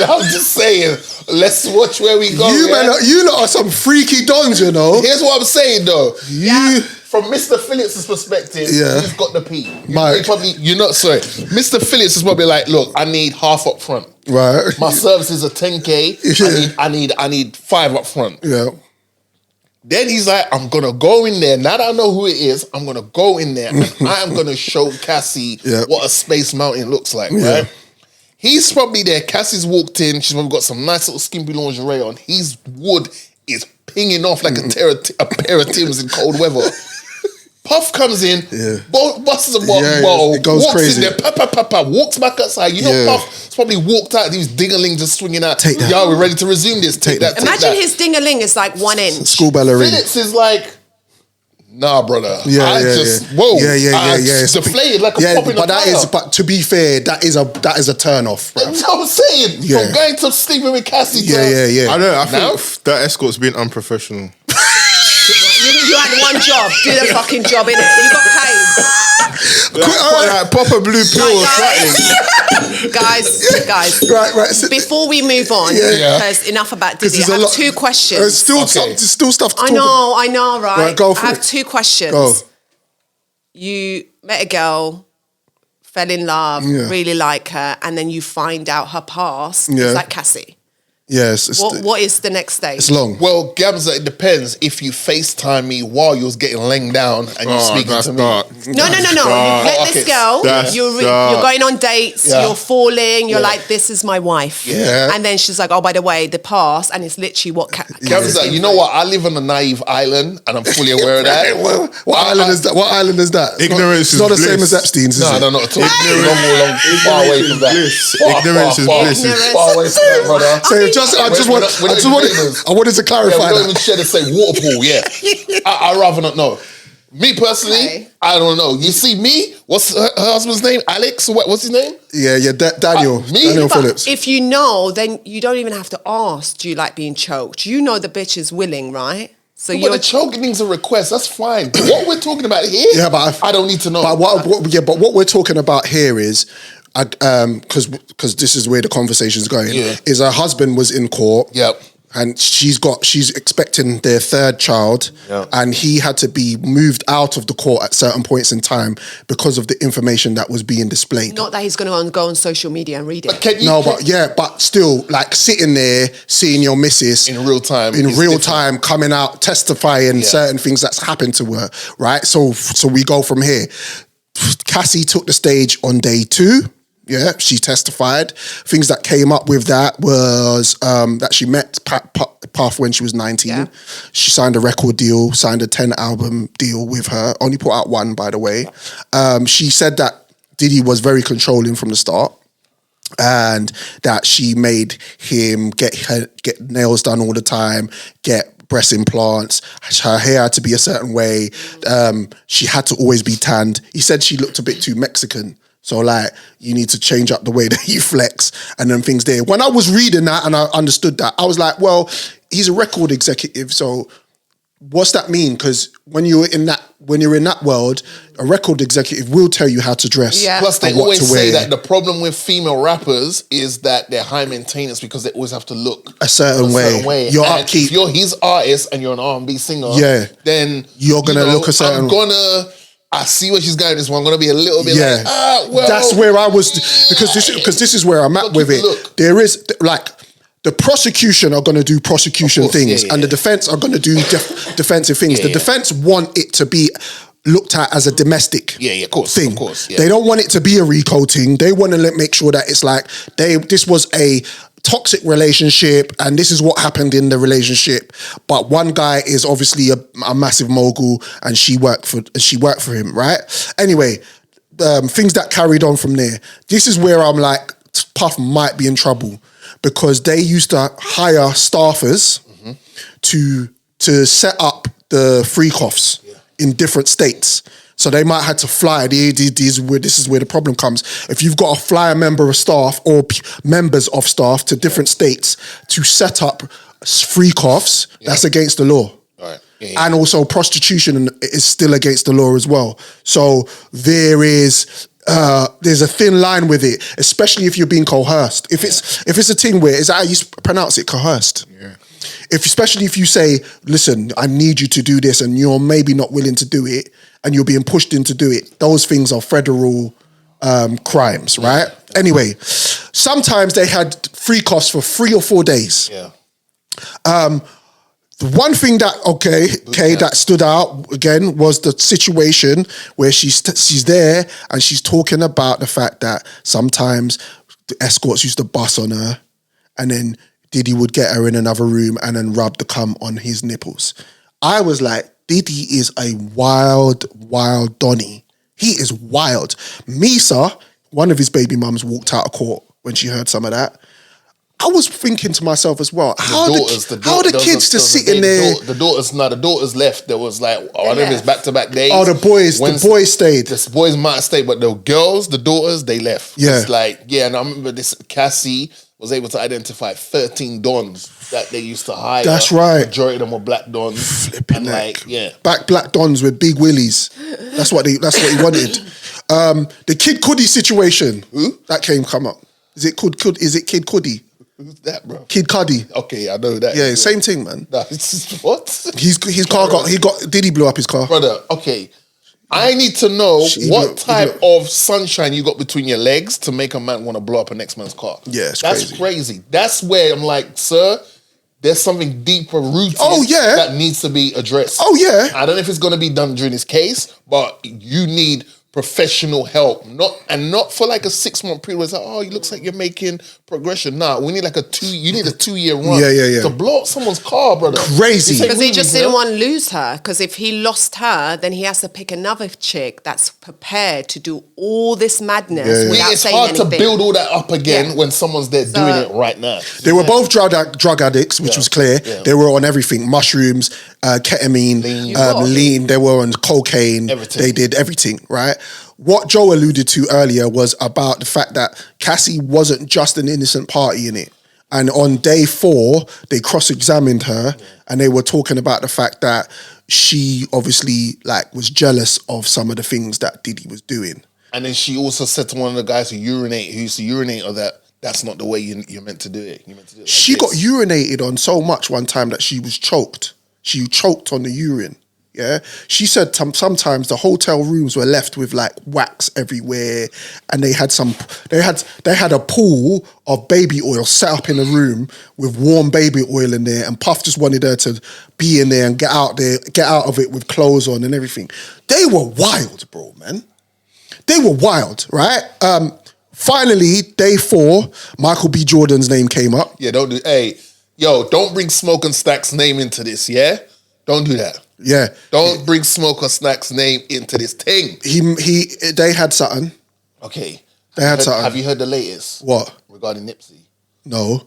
I'm just saying, let's watch where we go. You lot are some freaky dons, you know. Here's what I'm saying, though. You... From Mr. Phillips' perspective, Yeah. he's got the P. Mike. Sorry. Mr. Phillips is probably like, look, I need half up front. Right. My services are 10K. Yeah. I need 5 up front. Yeah. Then he's like, I'm gonna go in there. Now that I know who it is, I'm gonna go in there and I am gonna show Cassie what a Space Mountain looks like, right? He's probably there. Cassie's walked in. She's probably got some nice little skimpy lingerie on. His wood is pinging off like a pair of Timbs in cold weather. Puff comes in, busts a bottle, it goes walks crazy. in there, walks back outside. You know, Puff's probably walked out. He was ding-a-ling just swinging out. Take that. Yo, we're ready to resume this. Take that. Imagine his ding-a-ling is like 1 inch. School ballerina. Phillips is like, nah, brother. Yeah. Whoa. Yeah. It's deflated like a pop in but a tire. but to be fair, that is a turn off, bro. That's what I'm saying. Yeah. From going to sleeping with Cassie. Yeah. I know. I think that escort's been unprofessional. You had one job. Do the fucking job, innit? You got paid. Like proper blue pill or something. Guys. Right. Before we move on, because enough about Diddy, I have 2 questions. There's still stuff to talk about. I know, right? Right, go for I have it. 2 questions. Go. You met a girl, fell in love, really like her, and then you find out her past. Yeah. Is like Cassie. Yes. What is the next stage? It's long. Well, Ghamzeh, it depends if you FaceTime me while you was getting laying down and you're speaking to me. No. You met this girl. You're going on dates. Yeah. You're falling. You're like, this is my wife. Yeah. And then she's like, oh, by the way, the past, and it's literally what. Ghamzeh, you know what? I live on a naive island, and I'm fully aware of that. What island is that? What island is that? Ignorance It's not the is same bliss. as Epstein's, is it? No, not at all. Long, far away from that. Ignorance is bliss. Far away from that, brother. So I wanted to clarify we don't even that. share the same water pool, I'd rather not know. Me personally, Okay. I don't know. You see me? What's her husband's name? Alex? What's his name? Yeah, Daniel But Phillips. If you know, then you don't even have to ask, do you like being choked? You know the bitch is willing, right? So But you're the choking thing's a request. That's fine. But what we're talking about here, I don't need to know. But what we're talking about here is, because this is where the conversation's going. Yeah. Is her husband was in court. Yep. And she's expecting their 3rd child, and he had to be moved out of the court at certain points in time because of the information that was being displayed. not that he's going to go on social media and read it. But But still, like sitting there, seeing your missus in real time, coming out, testifying certain things that's happened to her, right? So we go from here. Cassie took the stage on day 2. Yeah, she testified. Things that came up with that was that she met Puff when she was 19. Yeah. She signed a record deal, signed a 10-album deal with her. Only put out 1, by the way. She said that Diddy was very controlling from the start, and that she made him get nails done all the time, get breast implants. Her hair had to be a certain way. She had to always be tanned. He said she looked a bit too Mexican. So like, you need to change up the way that you flex and then things there. When I was reading that and I understood that, I was like, well, he's a record executive. So what's that mean? Because when you're in that world, a record executive will tell you how to dress. Yeah. Plus, they and what always to say wear. that the problem with female rappers is that they're high maintenance because they always have to look a certain way. Your And upkeep. if you're his artist and you're an R&B singer, then You're gonna look a certain. I see where she's going this one. I'm gonna be a little bit like, well, that's where I was, because this is where I'm at with it. Look. There is like, the prosecution are going to do prosecution things, and the defense are going to do defensive things. The defense want it to be looked at as a domestic of course, thing. of course. Yeah. They don't want it to be a recoating. They want to make sure that it's like this was a toxic relationship and this is what happened in the relationship. But one guy is obviously a massive mogul and she worked for him, right? Anyway, things that carried on from there. This is where I'm like, Puff might be in trouble because they used to hire staffers to set up the freak-offs in different states. So they might have to fly. This is where the problem comes. If you've got to fly a member of staff or members of staff to different states to set up freak-offs, that's against the law. Right. And also prostitution is still against the law as well. So there's a thin line with it, especially if you're being coerced. If it's a thing where, is that how you pronounce it, coerced? Yeah. Especially if you say, listen, I need you to do this and you're maybe not willing to do it and you're being pushed in to do it, those things are federal crimes, right? Anyway, sometimes they had free costs for 3 or 4 days. Yeah. The one thing that that stood out again was the situation where she's there and she's talking about the fact that sometimes the escorts used to bust on her, and then Diddy would get her in another room and then rub the cum on his nipples. I was like, Diddy is a wild Donny. He is wild. Misa, one of his baby mums, walked out of court when she heard some of that. I was thinking to myself as well, how are the kids just sitting there? The daughters left. There was like, I don't know if it's back-to-back days. Oh, the boys stayed. The boys might have stayed, but the girls, the daughters, they left. Yeah. It's like, and I remember this, Cassie was able to identify 13 dons that they used to hire. That's right. Majority of them were black dons. Flipping and neck. Black dons with big willies. That's what he wanted. The Kid Cudi situation. Who? That come up. Is it Kid Cudi? Who's that, bro? Kid Cudi. Okay, I know that. Yeah, same thing, man. No, it's just, what? His car got Diddy blew up his car. Brother, okay. I need to know what type of sunshine you got between your legs to make a man want to blow up a next man's car. Yeah, that's crazy. That's where I'm like, sir, there's something deeper rooted that needs to be addressed. Oh, yeah. I don't know if it's going to be done during this case, but you need professional help, not for like a 6-month period where it's like, oh, it looks like you're making progression. Nah, we need like you need a 2-year run to blow up someone's car, brother. Crazy. Because he just didn't want to lose her. Because if he lost her, then he has to pick another chick that's prepared to do all this madness without it's saying hard anything. to build all that up again when someone's there doing it right now. They were both drug addicts, which was clear. Yeah. They were on everything: mushrooms, ketamine, lean. They were on cocaine. Everything. They did everything, right? What Joe alluded to earlier was about the fact that Cassie wasn't just an innocent party in it. And on day 4, they cross-examined her and they were talking about the fact that she obviously was jealous of some of the things that Diddy was doing. And then she also said to one of the guys who used to urinate, or that's not the way you're meant to do it. You're meant to do it she got urinated on so much one time that she was choked. She choked on the urine. Yeah, she said sometimes the hotel rooms were left with wax everywhere, and they had a pool of baby oil set up in a room with warm baby oil in there, and Puff just wanted her to be in there and get out of it with clothes on and everything. They were wild, bro, man. They were wild, right? Finally, day 4, Michael B. Jordan's name came up. Yeah, don't bring Smoke and Stack's name into this, yeah? Don't do that. Yeah. Don't bring Smoke and Stack's name into this thing. They had something. Okay. Something. Have you heard the latest? What? Regarding Nipsey? No.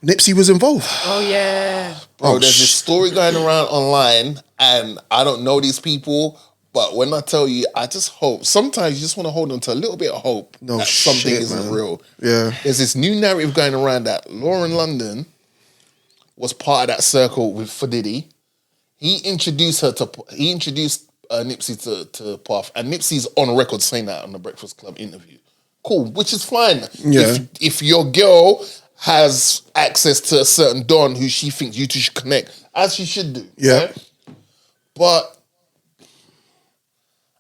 Nipsey was involved. Oh, yeah. Bro, there's this story going around online, and I don't know these people, but when I tell you, I just hope. Sometimes you just want to hold on to a little bit of hope that something isn't real. Yeah. There's this new narrative going around that Lauren London was part of that circle for Diddy. He introduced Nipsey to Puff, and Nipsey's on record saying that on the Breakfast Club interview. Cool, which is fine. Yeah. If your girl has access to a certain don who she thinks you two should connect, as she should do. Yeah. Right? But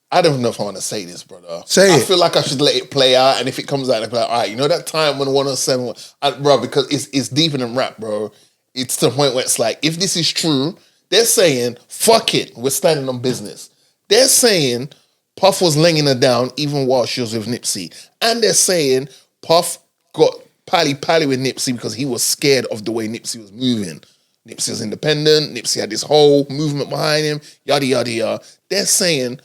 I don't know if I want to say this, brother. I feel like I should let it play out, and if it comes out, I'll be like, all right, you know that time when 107, bro, because it's deeper than rap, bro. It's to the point where it's like, if this is true, they're saying, fuck it, we're standing on business. They're saying Puff was laying her down even while she was with Nipsey. And they're saying Puff got pally with Nipsey because he was scared of the way Nipsey was moving. Nipsey was independent. Nipsey had this whole movement behind him. Yada, yada, yada. They're saying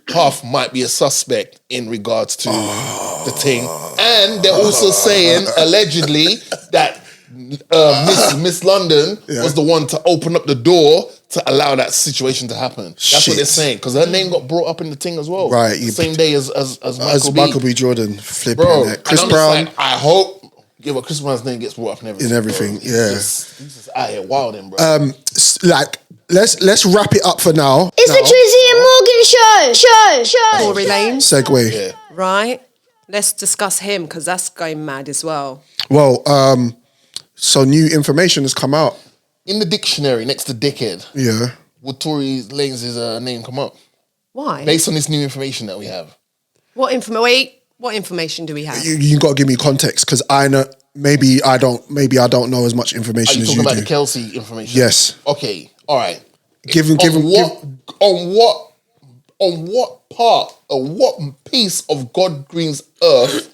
Puff might be a suspect in regards to the thing. And they're also saying, allegedly, that Miss London was the one to open up the door to allow that situation to happen. That's what they're saying. Because her name got brought up in the thing as well. Right. The same day as Michael B. Jordan flipping that. Chris and Brown. like, I hope Chris Brown's name gets brought up and everything. In everything, yeah. He's just out here wilding, bro. Like, let's wrap it up for now. It's the Drizzy and Morgan show. Tory Lanez. Segue. Yeah. Right? Let's discuss him because that's going mad as well. Well, so new information has come out. In the dictionary next to dickhead, Yeah. would Tory Lanez's name come up? Why? Based on this new information that we have. What information do we have? You got to give me context because I know maybe I don't know as much Are information you as talking you about do. the Kelsey information? Yes. Okay, all right. On what part or what piece of God Green's earth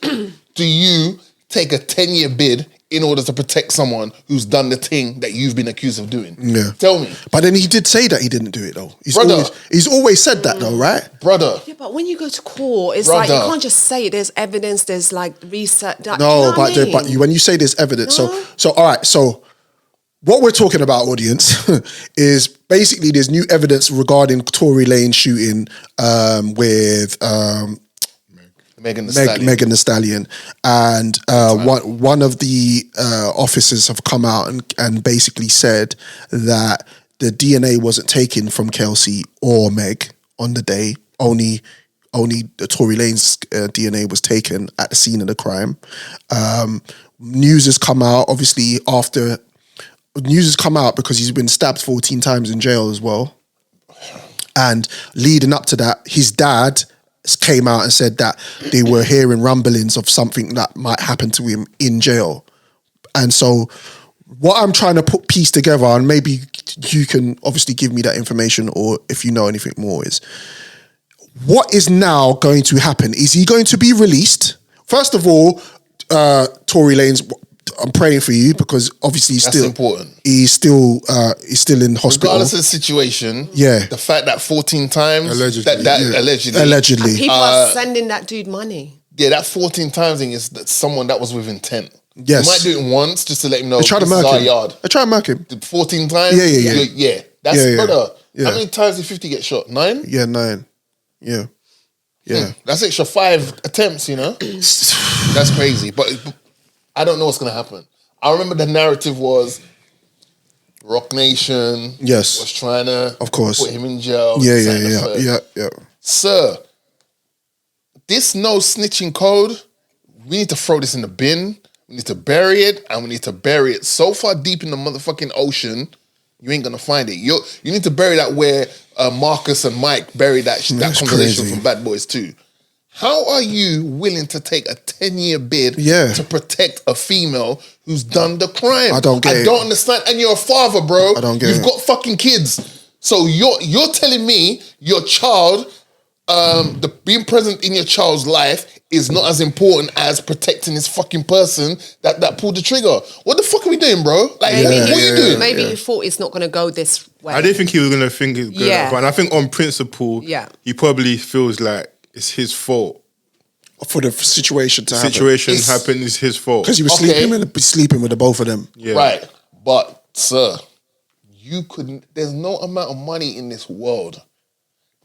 do you take a 10-year bid in order to protect someone who's done the thing that you've been accused of doing? Yeah. Tell me. But then he did say that he didn't do it though. Brother. He's always said that though, right? Brother. Yeah, but when you go to court, it's like you can't just say it. There's evidence. There's like research. No, you know what I mean? when you say there's evidence, No. so all right, so what we're talking about, audience, is basically there's new evidence regarding Tory Lanez shooting with Megan Thee Stallion. Megan Thee Stallion, and one of the officers have come out and basically said that the DNA wasn't taken from Kelsey or Meg on the day. Only the Tory Lanez DNA was taken at the scene of the crime. News has come out, obviously, news has come out because he's been stabbed 14 times in jail as well. And leading up to that, his dad came out and said that they were hearing rumblings of something that might happen to him in jail. And so what I'm trying to piece together, and maybe you can obviously give me that information or if you know anything more, is what is now going to happen? Is he going to be released? First of all, Tory Lanez, I'm praying for you because obviously he's still in hospital. Regardless of the situation, yeah. The fact that 14 times, allegedly. And people are sending that dude money. Yeah, that 14 times thing is that someone that was with intent. Yes. You might do it once just to let him know They try to this is murk our him. yard. They try to murk him. 14 times? Yeah. That's brother. Yeah. How many times did 50 get shot? 9? Yeah, 9. Yeah. Yeah. That's extra 5 attempts, you know? That's crazy. But I don't know what's going to happen. I remember the narrative was Rock Nation was trying to put him in jail. Yeah. Sir, this no snitching code, we need to throw this in the bin. We need to bury it, and we need to bury it so far deep in the motherfucking ocean, you ain't gonna find it. You need to bury that where Marcus and Mike buried that conversation from Bad Boys 2. How are you willing to take a 10-year bid to protect a female who's done the crime? I don't understand. And you're a father, bro. I don't get it. You've got fucking kids. So you're telling me your child, being present in your child's life is not as important as protecting this fucking person that pulled the trigger. What the fuck are we doing, bro? Like, what are you doing? Maybe he thought it's not going to go this way. I didn't think he was going to think it's going to go. And I think on principle, he probably feels like it's his fault. For the situation to happen. Situation happened is his fault. Because he was sleeping with the both of them. Yeah. Right. But, sir, there's no amount of money in this world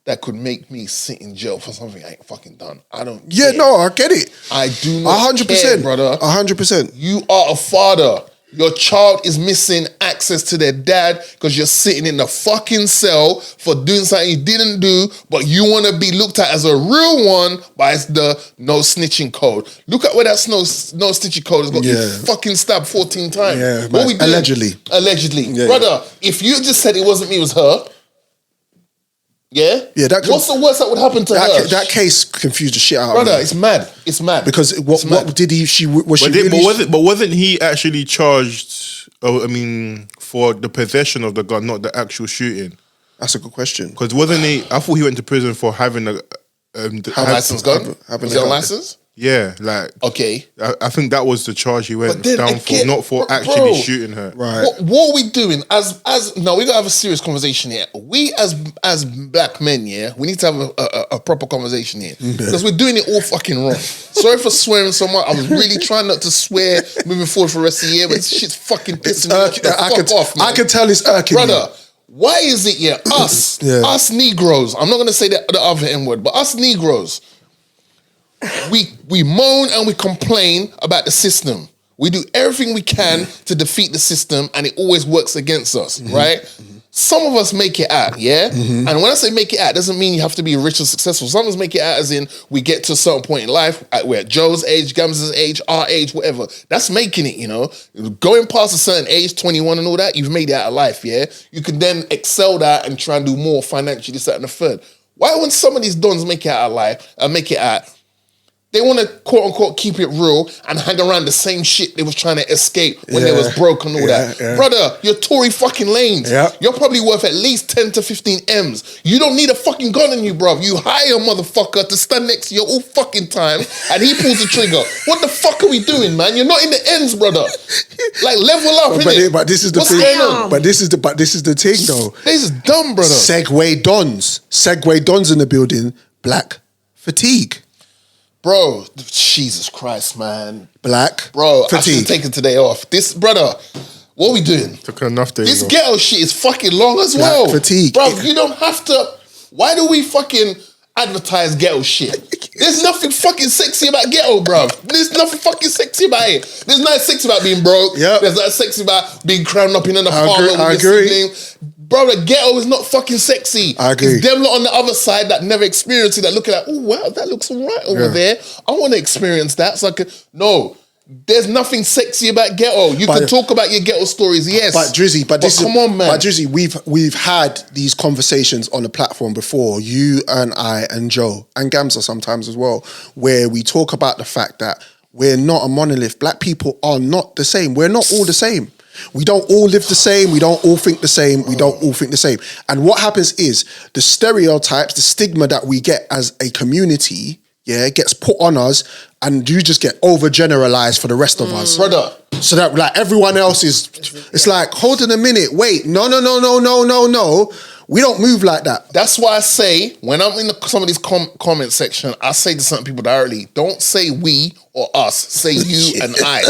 that could make me sit in jail for something I ain't fucking done. I don't care. No, I get it. I do not 100%, care, brother. 100%. You are a father. Your child is missing access to their dad because you're sitting in the fucking cell for doing something you didn't do, but you want to be looked at as a real one by the no snitching code. Look at where that no snitching code has got you fucking stabbed 14 times. Yeah, what we doing? Allegedly. Yeah, brother, if you just said it wasn't me, it was her. Yeah? Yeah, what's the worst that would happen to her? That case confused the shit out of me. Brother, it's mad. It's mad. Because what did he, wasn't he actually charged, for the possession of the gun, not the actual shooting? That's a good question. Because wasn't he? I thought he went to prison for having a license gun. Is he on license? Yeah, like okay. I think that was the charge he went down for, not for actually shooting her. Right. What are we doing? No, we gotta have a serious conversation here. We as black men, yeah, we need to have a proper conversation here because we're doing it all fucking wrong. Sorry for swearing so much. I was really trying not to swear moving forward for the rest of the year, but this shit's fucking pissing me off. I can tell it's irking, brother. Why is it us Negroes? I'm not gonna say the other N word, but us Negroes. We moan and we complain about the system. We do everything we can to defeat the system, and it always works against us, right? Some of us make it out, yeah? And when I say make it out, it doesn't mean you have to be rich or successful. Some of us make it out as in we get to a certain point in life, we're at Joe's age, Ghamzeh's age, our age, whatever. That's making it, you know? Going past a certain age, 21 and all that, you've made it out of life, yeah? You can then excel that and try and do more financially, this, that, and the third. Why when some of these dons make it out of life, make it out, they want to quote unquote keep it real and hang around the same shit they was trying to escape when they was broke and all that. Yeah. Brother, you're Tory fucking Lanez. Yeah. You're probably worth at least 10 to 15 M's. You don't need a fucking gun on you, bruv. You hire a motherfucker to stand next to you all fucking time and he pulls the trigger. What the fuck are we doing, man? You're not in the ends, brother. Like level up, innit? But this is the thing. But this is the thing though. This is dumb, brother. Segway Dons in the building. Black fatigue. Bro, Jesus Christ, man. Black bro, fatigue. I should have taken today off. This, brother, what are we doing? Took enough days This off. ghetto shit is fucking long as Black well. fatigue. Bro, you don't have to. Why do we fucking advertise ghetto shit? There's nothing fucking sexy about ghetto, bro. There's nothing fucking sexy about it. There's nothing sexy about being broke. Yep. There's nothing sexy about being crammed up in an apartment with your siblings. Bro, the ghetto is not fucking sexy. I agree. It's them lot on the other side that never experienced it, that looking like, oh wow, that looks all right over there. I want to experience that. So I can, no, there's nothing sexy about ghetto. You can talk about your ghetto stories, yes. But Drizzy, come on, man. But Drizzy, we've had these conversations on the platform before, you and I and Joe and Ghamzeh sometimes as well, where we talk about the fact that we're not a monolith. Black people are not the same. We're not all the same. We don't all live the same. We don't all think the same. We don't all think the same. And what happens is the stereotypes, the stigma that we get as a community, gets put on us, and you just get overgeneralized for the rest of us. Brother. So that like everyone else is, it's like, hold on a minute, wait, no. We don't move like that. That's why I say, when I'm in some of these comment section, I say to certain people directly, don't say we or us, say you and I.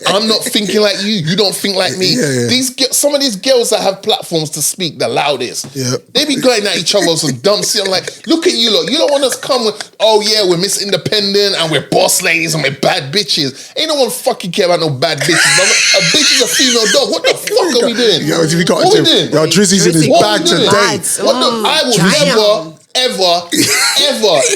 I'm not thinking like you, you don't think like me. Some of these girls that have platforms to speak the loudest, they be going at each other with some dumb shit. I'm like, look at you lot, you don't want us to come with, oh yeah, we're Miss Independent and we're boss ladies and we're bad bitches. Ain't no one fucking care about no bad bitches. A bitch is a female dog. What the fuck are we doing? What we doing? Yo, Drizzy's in his bag today. I will ever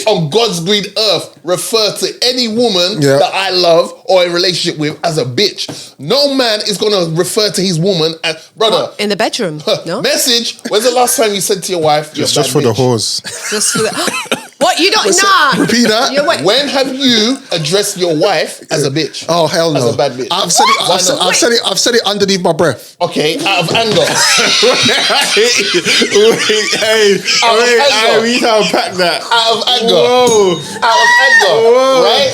on God's green earth refer to any woman that I love or in a relationship with as a bitch. No man is gonna refer to his woman as brother. In the bedroom. No? Message. When's the last time you said to your wife, just for the whores? Just for the what? You don't repeat that. When have you addressed your wife as a bitch? Oh hell no. As a bad bitch. I've said it underneath my breath. Okay, out of anger. We need to unpack that. Out of anger. Whoa. Out of anger. Whoa. Right?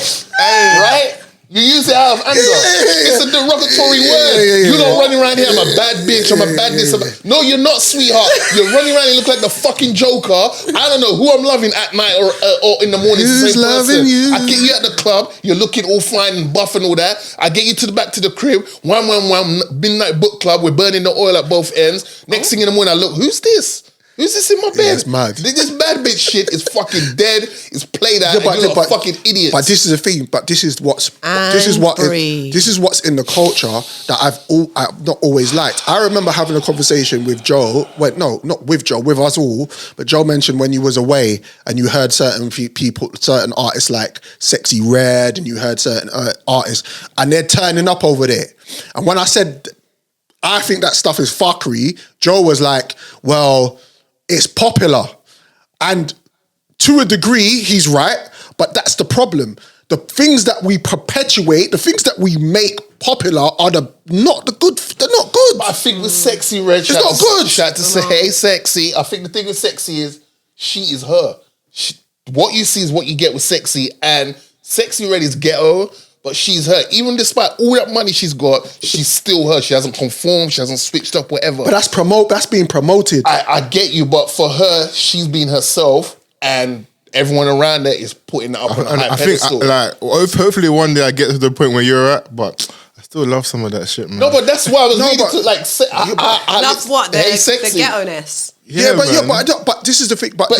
Right? You use it out of anger. It's a derogatory word. You're not running around here, I'm a bad bitch, I'm a bad this. No, you're not, sweetheart. You're running around and look like the fucking Joker. I don't know who I'm loving at night or in the morning. Who's loving you? I get you at the club, you're looking all fine and buff and all that. I get you to the back to the crib, 111 midnight book club, we're burning the oil at both ends. Next thing in the morning, I look, who's this? Who's this in my bed? It's mad. This bad bitch shit is fucking dead. It's played out. And you're fucking idiots. But this is the thing. But this is what's in the culture that I've not always liked. I remember having a conversation with Joe. Wait, no, not with Joe, with us all. But Joe mentioned when you was away and you heard certain people, certain artists like Sexy Red, and you heard certain artists, and they're turning up over there. And when I said I think that stuff is fuckery, Joe was like, well, it's popular. And to a degree, he's right, but that's the problem. The things that we perpetuate, the things that we make popular are they're not not good. But I think with Sexy Red, It's not good. Shout to say, hey, Sexy. I think the thing with Sexy is she is her. What you see is what you get with Sexy, and Sexy Red is ghetto, but she's her. Even despite all that money she's got, she's still her. She hasn't conformed, she hasn't switched up, whatever. But that's being promoted. I get you, but for her, she's being herself, and everyone around her is putting it up on a high pedestal. Hopefully one day I get to the point where you're at, but I still love some of that shit, man. No, but that's why I was reading to Love what? The Sexy. ghetto-ness. But this is the thing. But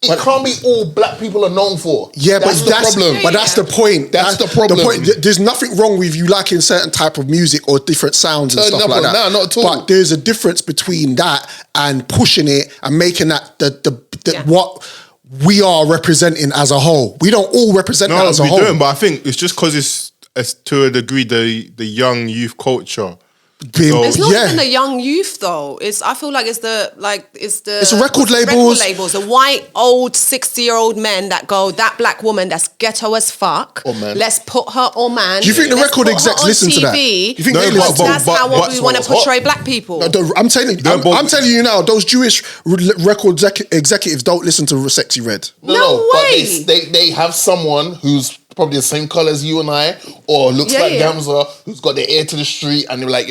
it can't be all black people are known for. Yeah, that's the problem. But that's the point. That's the problem. The point. There's nothing wrong with you liking certain type of music or different sounds and stuff like that. No, not at all. But there's a difference between that and pushing it and making that what we are representing as a whole. We don't all represent that as a whole. No, we don't. But I think it's just because it's to a degree the young youth culture. It's not even the young youth though. I feel like it's the record labels. The white old 60-year-old men that go, that black woman that's ghetto as fuck. Oh man. Let's put her on man. Do you think the record execs listen to that? You think they listen? That's how we want to portray black people. No, I'm telling you now, those Jewish record executives don't listen to Sexy Red. No way. But they have someone who's probably the same colour as you and I, or looks like Ghamzeh, who's got their ear to the street, and they're like,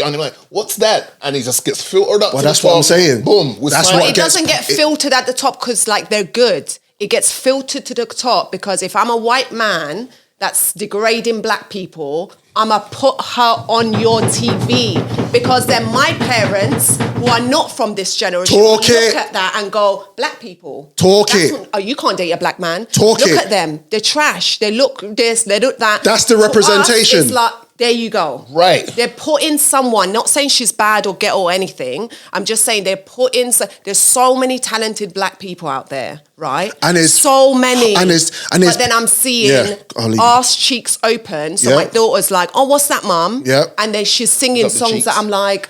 what's that? And he just gets filtered up. Well, that's what I'm saying. Boom. It doesn't get filtered at the top because they're good. It gets filtered to the top because if I'm a white man that's degrading black people, I'ma put her on your TV because then my parents who are not from this generation look at that and go, black people. You can't date a black man. Look at them. They're trash. They look this, they look that. That's the representation. It's like, there you go. Right. They're putting someone, not saying she's bad or ghetto or anything. I'm just saying there's so many talented black people out there, right? And there's so many. But then I'm seeing arse cheeks open. So my daughter's like, oh, what's that, mum? Yeah. And then she's singing songs that I'm like,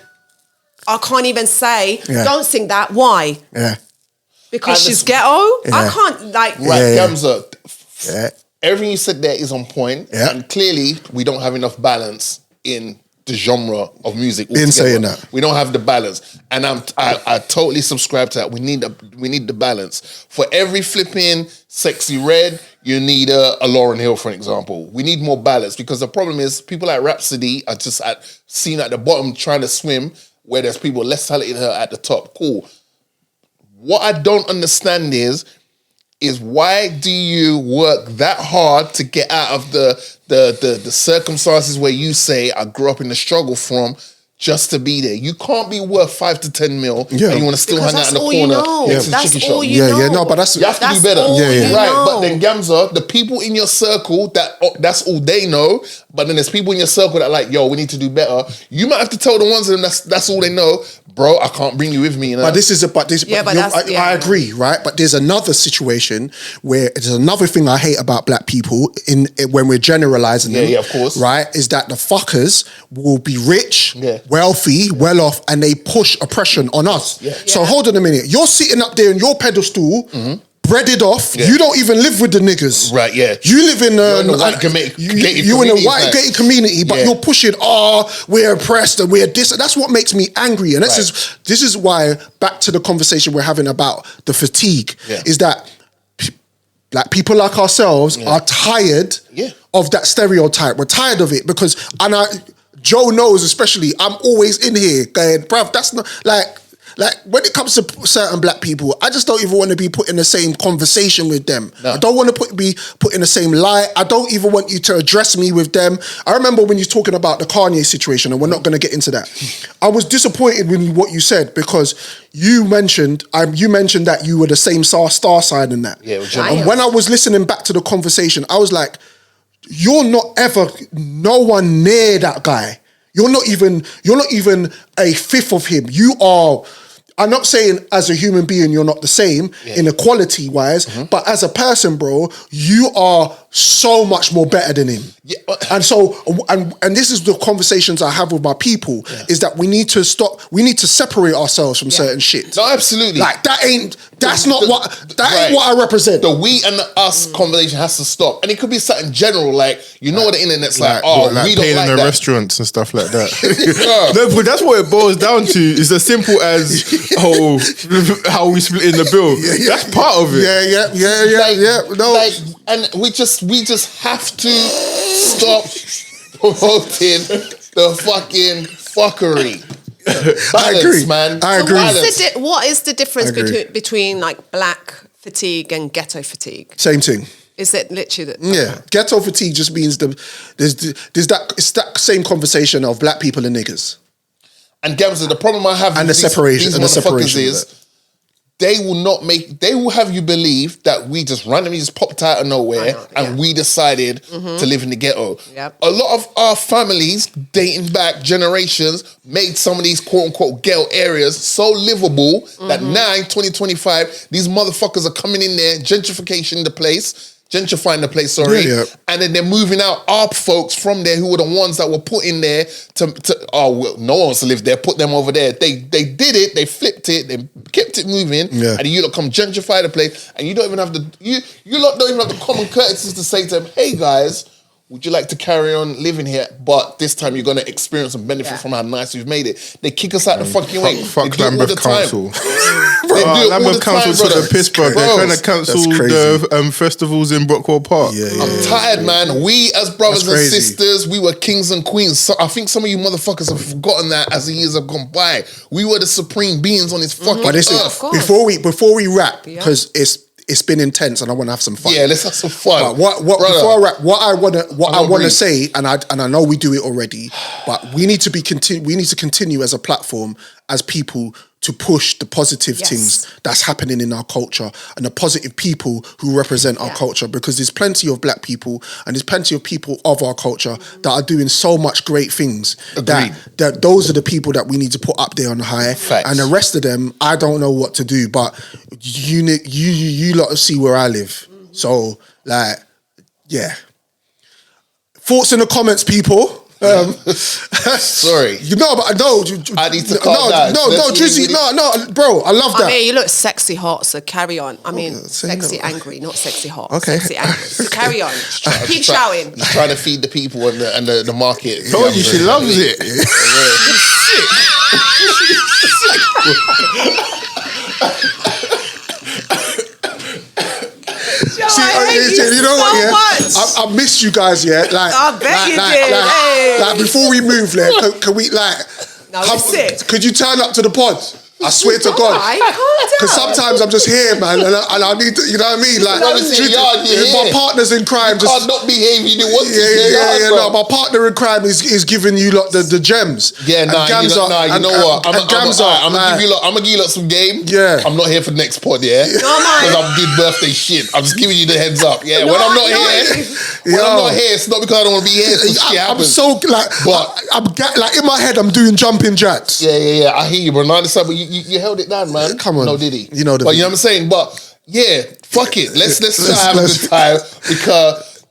I can't even say, don't sing that. Why? Yeah. Because she's ghetto? I can't Ghamzeh. Yeah. Everything you said there is on point, and clearly we don't have enough balance in the genre of music. Been saying that we don't have the balance, and I totally subscribe to that. We need the balance. For every flipping Sexy Red, you need a Lauryn Hill, for example. We need more balance because the problem is people like Rhapsody are just seen at the bottom trying to swim, where there's people less talented at the top. Cool. What I don't understand is why do you work that hard to get out of the circumstances where you say I grew up in the struggle from just to be there? You can't be worth 5 to 10 mil and you want to still hang out in the corner next to the chicken shop. You have to do better. Right, but then Ghamzeh, the people in your circle that's all they know, but then there's people in your circle that are like, yo, we need to do better. You might have to tell the ones of them that's all they know. Bro, I can't bring you with me. I agree, right? But there's another situation where there's another thing I hate about black people when we're generalizing them. Yeah, of course. Right? Is that the fuckers will be rich, wealthy, well off, and they push oppression on us. Yeah. So hold on a minute. You're sitting up there in your pedestal, breaded off. Yeah. You don't even live with the niggas. Right, yeah. You live in you're in a white gated community, but you're pushing, we're oppressed and we're this. That's what makes me angry. And this is why, back to the conversation we're having about the fatigue, is that like people like ourselves are tired of that stereotype. We're tired of it because, Joe knows especially, I'm always in here going, bruv, that's not like when it comes to certain black people, I just don't even want to be put in the same conversation with them. No. I don't want to be put in the same light. I don't even want you to address me with them. I remember when you're talking about the Kanye situation, and we're not going to get into that. I was disappointed with what you said because you mentioned that you were the same star sign in that. Yeah, and when I was listening back to the conversation, I was like, you're not ever no one near that guy. You're not even a fifth of him. You are I'm not saying as a human being you're not the same inequality wise, but as a person, bro, you are so much more better than him. Yeah. And so, and this is the conversations I have with my people, is that we need to separate ourselves from certain shit. No, absolutely. Like that's not what I represent. The we and the us conversation has to stop. And it could be something general, like, you know what the internet's like, we don't paying like in the that. restaurants and stuff like that. No, but that's what it boils down to. It's as simple as how we split in the bill. That's part of it. Yeah. No. Like, and we just have to stop promoting the fucking fuckery. Balance, I agree, man. I agree. What is the difference between like black fatigue and ghetto fatigue? Same thing. Is it literally that? Yeah, ghetto fatigue just means it's that same conversation of black people and niggas. And Ghamzeh, the problem I have and with the separation these and the motherfuckers separation is they will have you believe that we just randomly just popped out of nowhere and we decided to live in the ghetto. Yep. A lot of our families dating back generations made some of these quote unquote ghetto areas so livable that now in 2025 these motherfuckers are coming in there, gentrifying the place, and then they're moving out our folks from there who were the ones that were put in there to no one wants to live there, put them over there. They did it, they flipped it, they kept it moving, and you lot come gentrify the place, and you don't even have you lot don't even have the common courtesies to say to them, hey guys, would you like to carry on living here? But this time you're going to experience and benefit from how nice we've made it. They kick us out the fucking way. Fuck Lambeth Council. Lambeth Council took the piss, bro. They're trying to cancel the festivals in Brockwell Park. I'm tired, man. We as brothers and sisters, we were kings and queens. So I think some of you motherfuckers have forgotten that as the years have gone by. We were the supreme beings on this fucking earth. Before we wrap, because it's been intense and I want to have some fun. Yeah, let's have some fun. But before I wrap, what I want to say, and I know we do it already, but we need to continue as a platform, as people, to push the positive things that's happening in our culture and the positive people who represent our culture, because there's plenty of black people and there's plenty of people of our culture that are doing so much great things. That those are the people that we need to put up there on high. Facts. And the rest of them, I don't know what to do, but you lot see where I live. So thoughts in the comments, people. Sorry. I need to calm down. No, Drizzy, no, bro, I love that. I mean, you look sexy hot, so carry on. I mean, sexy angry, not sexy hot. Okay. Sexy angry. So carry on. Keep shouting. Just trying to feed the people and the market. Told you, she loves it. You know what? Yeah, I missed you guys. Yeah, like I bet you did. Like before we move, can we could you turn up to the pod? I swear to God. Because sometimes I'm just here, man, and I need to, you know what I mean? Like, my partner's in crime. You can't not behave. You do what? No, my partner in crime is giving you lot the gems. Yeah, you know what? I'm gonna give you lot some game. Yeah. I'm not here for the next pod, because I'm doing birthday shit. I'm just giving you the heads up. Yeah, when I'm not here, it's not because I don't want to be here. I'm so I'm like in my head, I'm doing jumping jacks. Yeah. I hear you, bro. But you held it down, man. Come on, no Diddy. You know what I'm saying. But yeah, fuck it. Let's have a good time because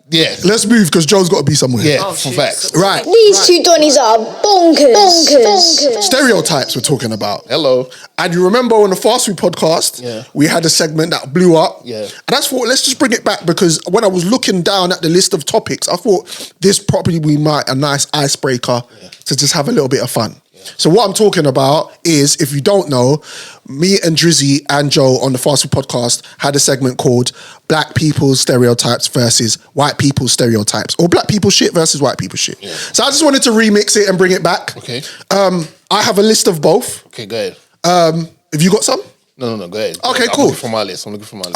let's move because Joe's got to be somewhere. Yeah, for facts. Right. These two Donnies are bonkers. Stereotypes we're talking about. Hello. And you remember on the Fast Food podcast, we had a segment that blew up. Yeah. And I thought, let's just bring it back because when I was looking down at the list of topics, I thought this probably be a nice icebreaker to just have a little bit of fun. So what I'm talking about is, if you don't know, me and Drizzy and Joe on the Fast Food podcast had a segment called Black People's Stereotypes versus White People's Stereotypes, or Black People Shit versus White People Shit. Yeah. So I just wanted to remix it and bring it back. Okay. I have a list of both. Okay, go ahead. Have you got some? No, go ahead. Okay, cool. I'm looking for my list. All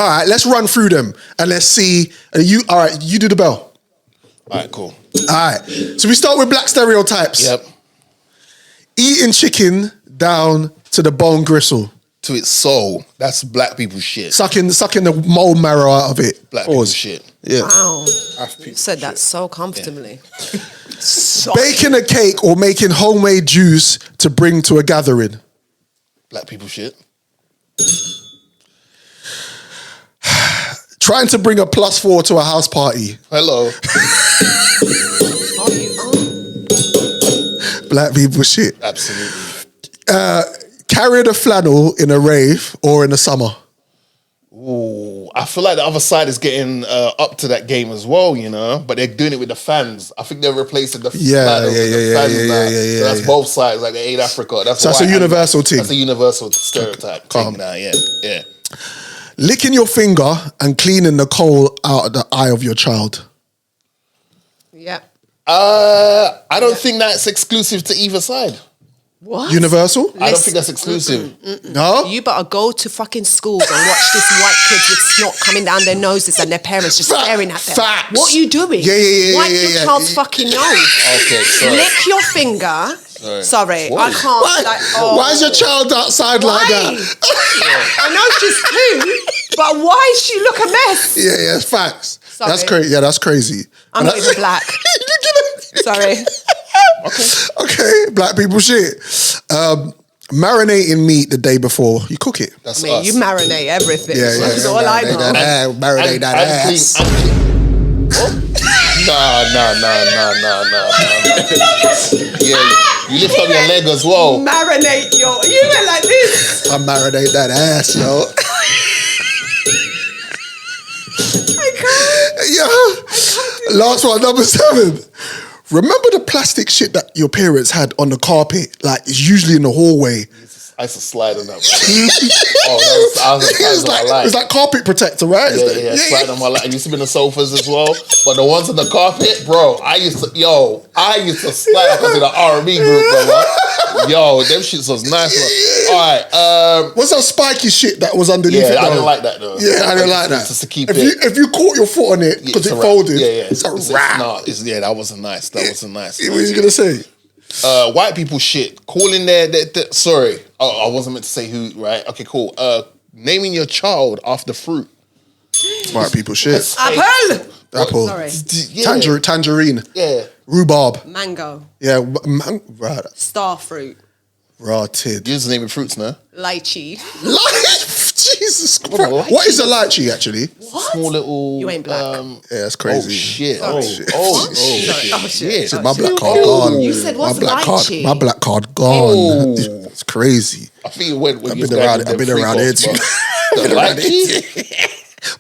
right, let's run through them and let's see. You do the bell. All right, cool. All right. So we start with black stereotypes. Yep. Eating chicken down to the bone gristle. To its soul. That's black people shit. Sucking the mold marrow out of it. Black people shit. Yeah. Wow. You said that so comfortably. Baking a cake or making homemade juice to bring to a gathering. Black people shit. Trying to bring a +4 to a house party. Hello. Black people shit. Absolutely. Carrying a flannel in a rave or in the summer. Ooh, I feel like the other side is getting up to that game as well, you know. But they're doing it with the fans. I think they're replacing the fans now. So that's both sides, like they ain't Africa. That's a universal thing. That's a universal stereotype. Calm. Now, yeah. Licking your finger and cleaning the coal out of the eye of your child. Yeah. I don't think that's exclusive to either side. What? Universal? I don't think that's exclusive. No? You better go to fucking schools and watch these white kids with snot coming down their noses and their parents just staring at them. Facts. What are you doing? Yeah. Wipe your child's fucking nose. Okay, sorry. Lick your finger. Sorry, What? I can't. Why is your child outside like that? I know she's 2, but why she look a mess? Yeah, it's facts. Sorry. That's crazy. Yeah, that's crazy. I'm not even black. Sorry. Okay, black people shit. Marinating meat the day before you cook it. That's I mean, you marinate everything. Yeah, That's all I know. Marinate that ass. Nah. Yeah, you lift up your leg as well. Marinate you went like this. I marinate that ass, yo. Yeah. Last one, number 7. Remember the plastic shit that your parents had on the carpet? Like, it's usually in the hallway. I used to slide on that. It's like carpet protector, right? Yeah, slide on my lap. It used to be in the sofas as well. But the ones on the carpet, bro, I used to slide because of the R&B group, bro. Yo, them shits was nice. All right. What's that spiky shit that was underneath it? I didn't like that though. Yeah, I didn't like that. Just to keep if you caught your foot on it because it folded, it's a wrap. That wasn't nice. That wasn't nice. What are you gonna say? White people shit. Calling sorry. I wasn't meant to say who, right? Okay, cool. Naming your child after fruit. White people shit. Apple. Apple. Sorry. Tangerine. Yeah. Rhubarb. Mango. Yeah. Right. Star fruit. Rotted. You're just naming fruits now. Lychee. Jesus Christ. What is a lychee actually? What? Small little. You ain't black. Yeah, that's crazy. Oh shit. My black card gone. You said what's lychee? My black card gone. It's crazy. I think it went when I've been around here too.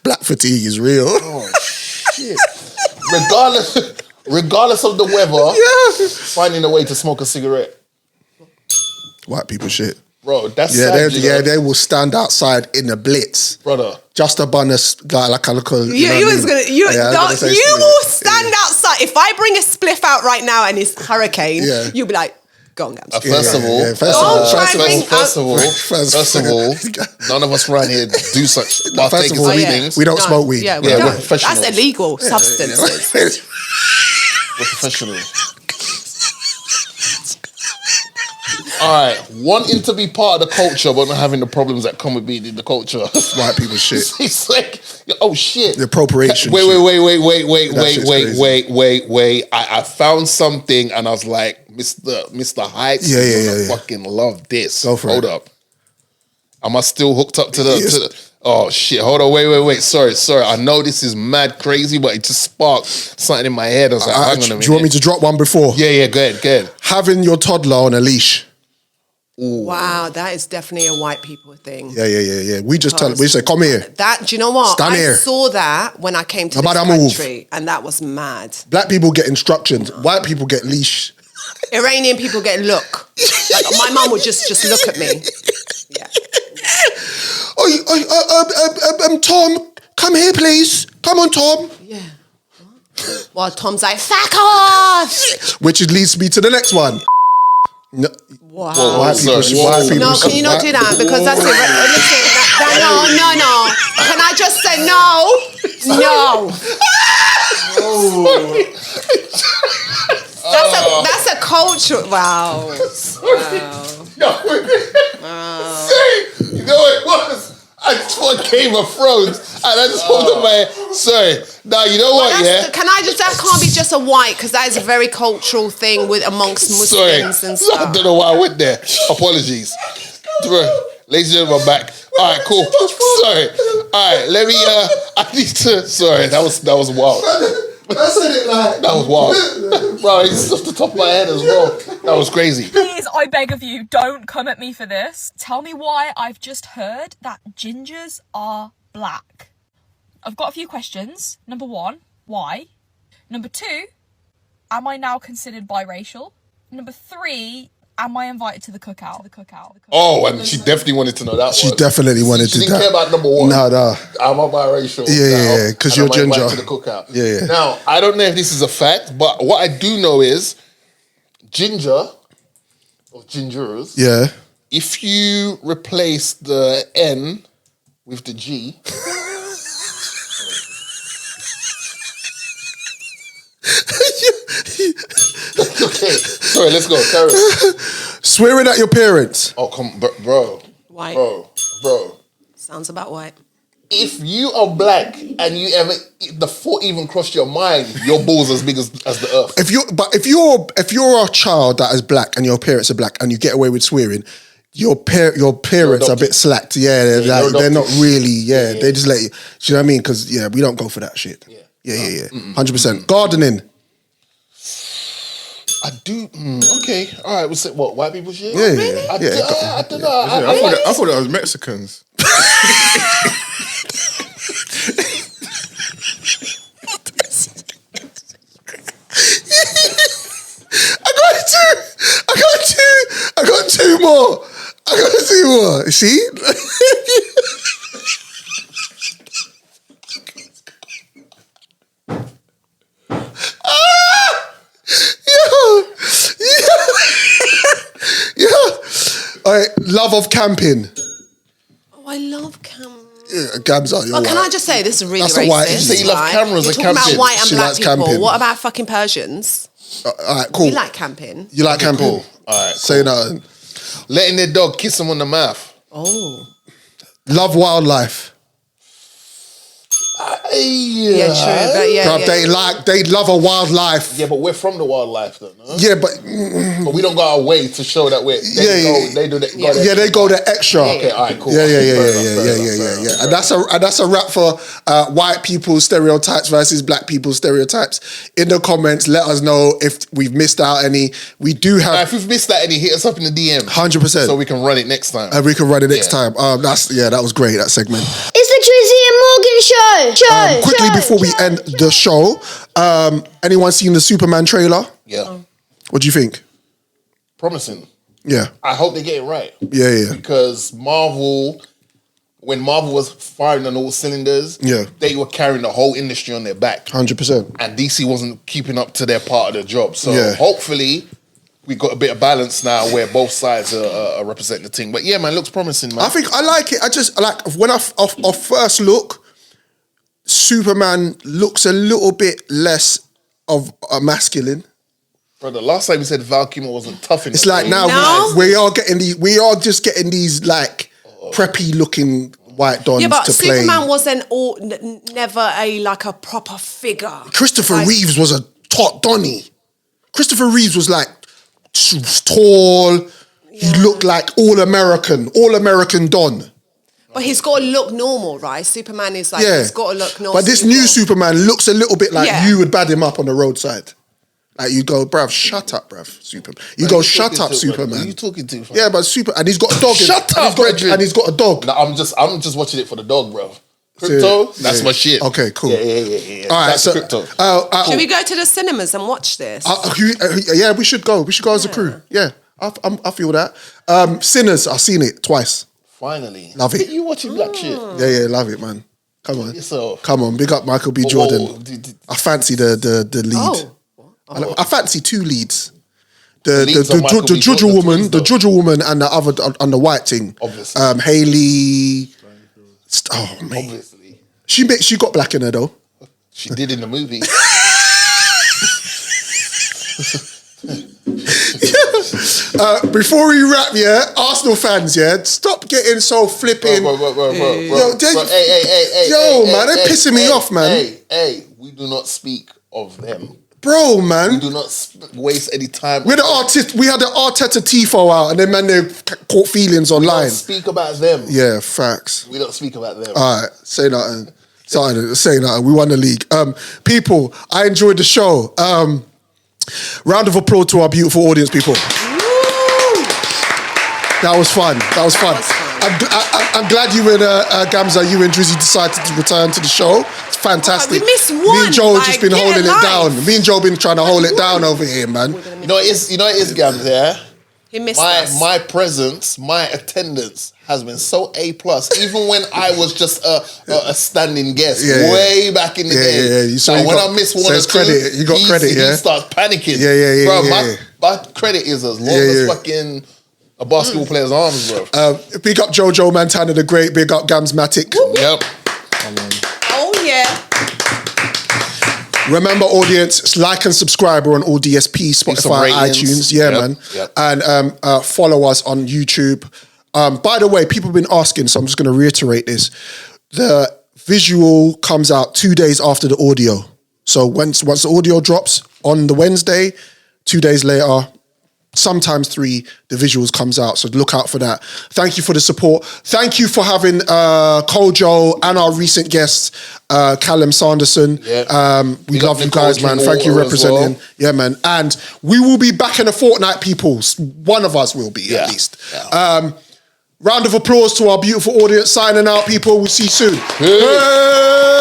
Black fatigue is real. Oh shit. Regardless of the weather, finding a way to smoke a cigarette. White people shit. Bro, that's they will stand outside in the blitz, brother. Just a bonus guy like a local. You will stand outside. If I bring a spliff out right now and it's hurricane, you'll be like, go on, Ghamzeh. First of all, none of us around here do such things. We don't smoke weed. Yeah, we're professionals. That's illegal substances. We're professionals. All right, wanting to be part of the culture but not having the problems that come with being in the culture. White people shit. It's like, oh shit. The appropriation. Wait. I found something and I was like, Mr. Heights, I fucking love this. Hold up. Am I still hooked up to the oh shit, hold on, wait. Sorry. I know this is mad crazy, but it just sparked something in my head. I was like, hang on a minute. Do you want me to drop one before? Yeah, go ahead. Having your toddler on a leash. Ooh. Wow, that is definitely a white people thing. Yeah. We say, come here. That, do you know what? Stand here. I saw that when I came to this country, and that was mad. Black people get instructions. White people get leash. Iranian people get look. Like, my mum would just look at me. Yeah. Tom, come here, please. Come on, Tom. Yeah. Well, Tom's like, fuck off. Which leads me to the next one. No. Wow. White people. No, can you not do that? Because that's it. Listen, no. Can I just say no? No. That's a culture. Wow. You know what it was? I just watched Game of Thrones and I just pulled up my head. Sorry. Now, you know what, Can I just, that can't be just a white, because that is a very cultural thing with amongst Muslims and stuff. I don't know why I went there. Apologies. Ladies and gentlemen, I'm back. All right, cool. Sorry. All right, let me. I need to. Sorry, that was wild. I said it like that was wild, bro. It's off the top of my head as well. That was crazy. Please, I beg of you, don't come at me for this. Tell me why I've just heard that gingers are black. I've got a few questions. Number 1, why? Number 2, am I now considered biracial? Number 3, am I invited to the cookout? Oh, and she definitely wanted to know that. She definitely wanted to. She didn't care about number 1. No. I'm a biracial. Yeah, because you're ginger. To the cookout. Yeah. Now, I don't know if this is a fact, but what I do know is ginger or gingers. Yeah. If you replace the N with the G. Okay, sorry, let's go. Swearing at your parents. Oh, come, bro. White. Bro. Sounds about white. If you are black and you ever the thought even crossed your mind, your balls as big as the earth. If you're a child that is black and your parents are black and you get away with swearing, your parents are a bit slacked. Yeah, they're not really. Yeah, they just let you. Do you know what I mean? Because we don't go for that shit. Yeah. 100%. Gardening. I do. Okay. All right. We'll say what? White people shit? Yeah. Really? I don't know. I thought that was Mexicans. I got two more. See? All right, love of camping. Oh, I love cameras. Yeah, Ghamzeh, you're Well, can white. I just say, this is really That's a racist. white- You say you love cameras You're and talking camping. about white and She black likes people. camping. What about fucking Persians? All right, cool. We like camping. You like camping? Cool. All right. Say nothing. Letting their dog kiss them on the mouth. Oh. Love wildlife. Yeah, true. But Bruv, they love a wildlife. Yeah, but we're from the wildlife, though. No? Yeah, but But we don't go our way to show that we're. They do that. they go the extra. Okay, all right, cool. Yeah. Fair enough. And that's a wrap for white people's stereotypes versus black people's stereotypes. In the comments, let us know if we've missed out any. We do have. If we've missed that, any hit us up in the DM. 100%. So we can run it next time. And we can run it next time. That was great, that segment. It's the Drizzy and Morgan show. Quickly before we end the show, anyone seen the Superman trailer? Yeah. What do you think? Promising. Yeah. I hope they get it right. Yeah. Because when Marvel was firing on all cylinders, they were carrying the whole industry on their back. 100%. And DC wasn't keeping up to their part of the job. So Yeah. hopefully we got a bit of balance now where both sides are representing the team. But yeah, man, looks promising, man. I think I like it. I just like when off first look, Superman looks a little bit less of a masculine. Bro, the last time you said Val Kilmer wasn't tough enough. It's like now we are just getting these like preppy looking white dons Yeah, but to play. Superman wasn't never a proper figure. Christopher Reeves was a top Donny. Christopher Reeves was like tall. He looked like all American Don. But he's got to look normal, right? Superman is like, he's got to look normal. But this new Superman looks a little bit like you would bad him up on the roadside. Like you go, bruv, shut up, bruv, Superman. You go, shut up, Superman. Who are you talking to? Fam? Yeah, but and he's got a dog. Shut up, and he's got a dog. No, I'm just watching it for the dog, bro. Crypto, that's my shit. Okay, cool. Yeah. All right, that's so crypto. Should we go to the cinemas and watch this? Yeah, we should go. We should go as a crew. Yeah, I feel that. Sinners, I've seen it twice. Finally, love it. You watching black shit? Yeah, love it, man. Come on, yourself. Come on, big up Michael B. Jordan. I fancy the lead. I fancy two leads. The Judge woman and the other and the white thing. Obviously. Haley. Oh man. Obviously. She got black in her though. She did in the movie. Before we wrap, Arsenal fans, stop getting so flipping. Bro. Yo, Hey, man, they're pissing me off, man. Hey, we do not speak of them. Bro, man. Do not waste any time. We're the artist. We had the Arteta Tifo out, and then man, they caught feelings online. We don't speak about them. Yeah, facts. We don't speak about them. All right, say nothing. Say nothing. We won the league. People, I enjoyed the show. Round of applause to our beautiful audience, people. That was fun. I'm glad you and Ghamzeh, you and Drizzy decided to return to the show. It's fantastic. We missed one. Me and Joe just been holding it live. down. Me and Joe been trying to hold it down over here, man. You know it is, Ghamzeh, yeah? He missed us. My presence, my attendance has been so A+. Even when I was just a standing guest, way back in the day. Yeah. So when I miss one or two, credit. You got credit, he starts panicking. Yeah. Bro, my credit is as long as fucking a basketball player's arms, bro. Big up Jojo Montana the Great. Big up Ghamzmatic. Yep. Oh, yeah. Remember, audience, like and subscribe. We're on all DSP, Spotify, iTunes. Yeah, man. Yep. And follow us on YouTube. By the way, people have been asking, so I'm just going to reiterate this. The visual comes out 2 days after the audio. So once the audio drops on the Wednesday, 2 days later, sometimes 3, the visuals comes out. So look out for that. Thank you for the support. Thank you for having Kojo and our recent guest, Callum Sanderson. Yeah. We love you guys, man. Thank you representing. Well. Yeah, man. And we will be back in a fortnight, people. One of us will be, at least. Yeah. Round of applause to our beautiful audience. Signing out, people. We'll see you soon. Hey!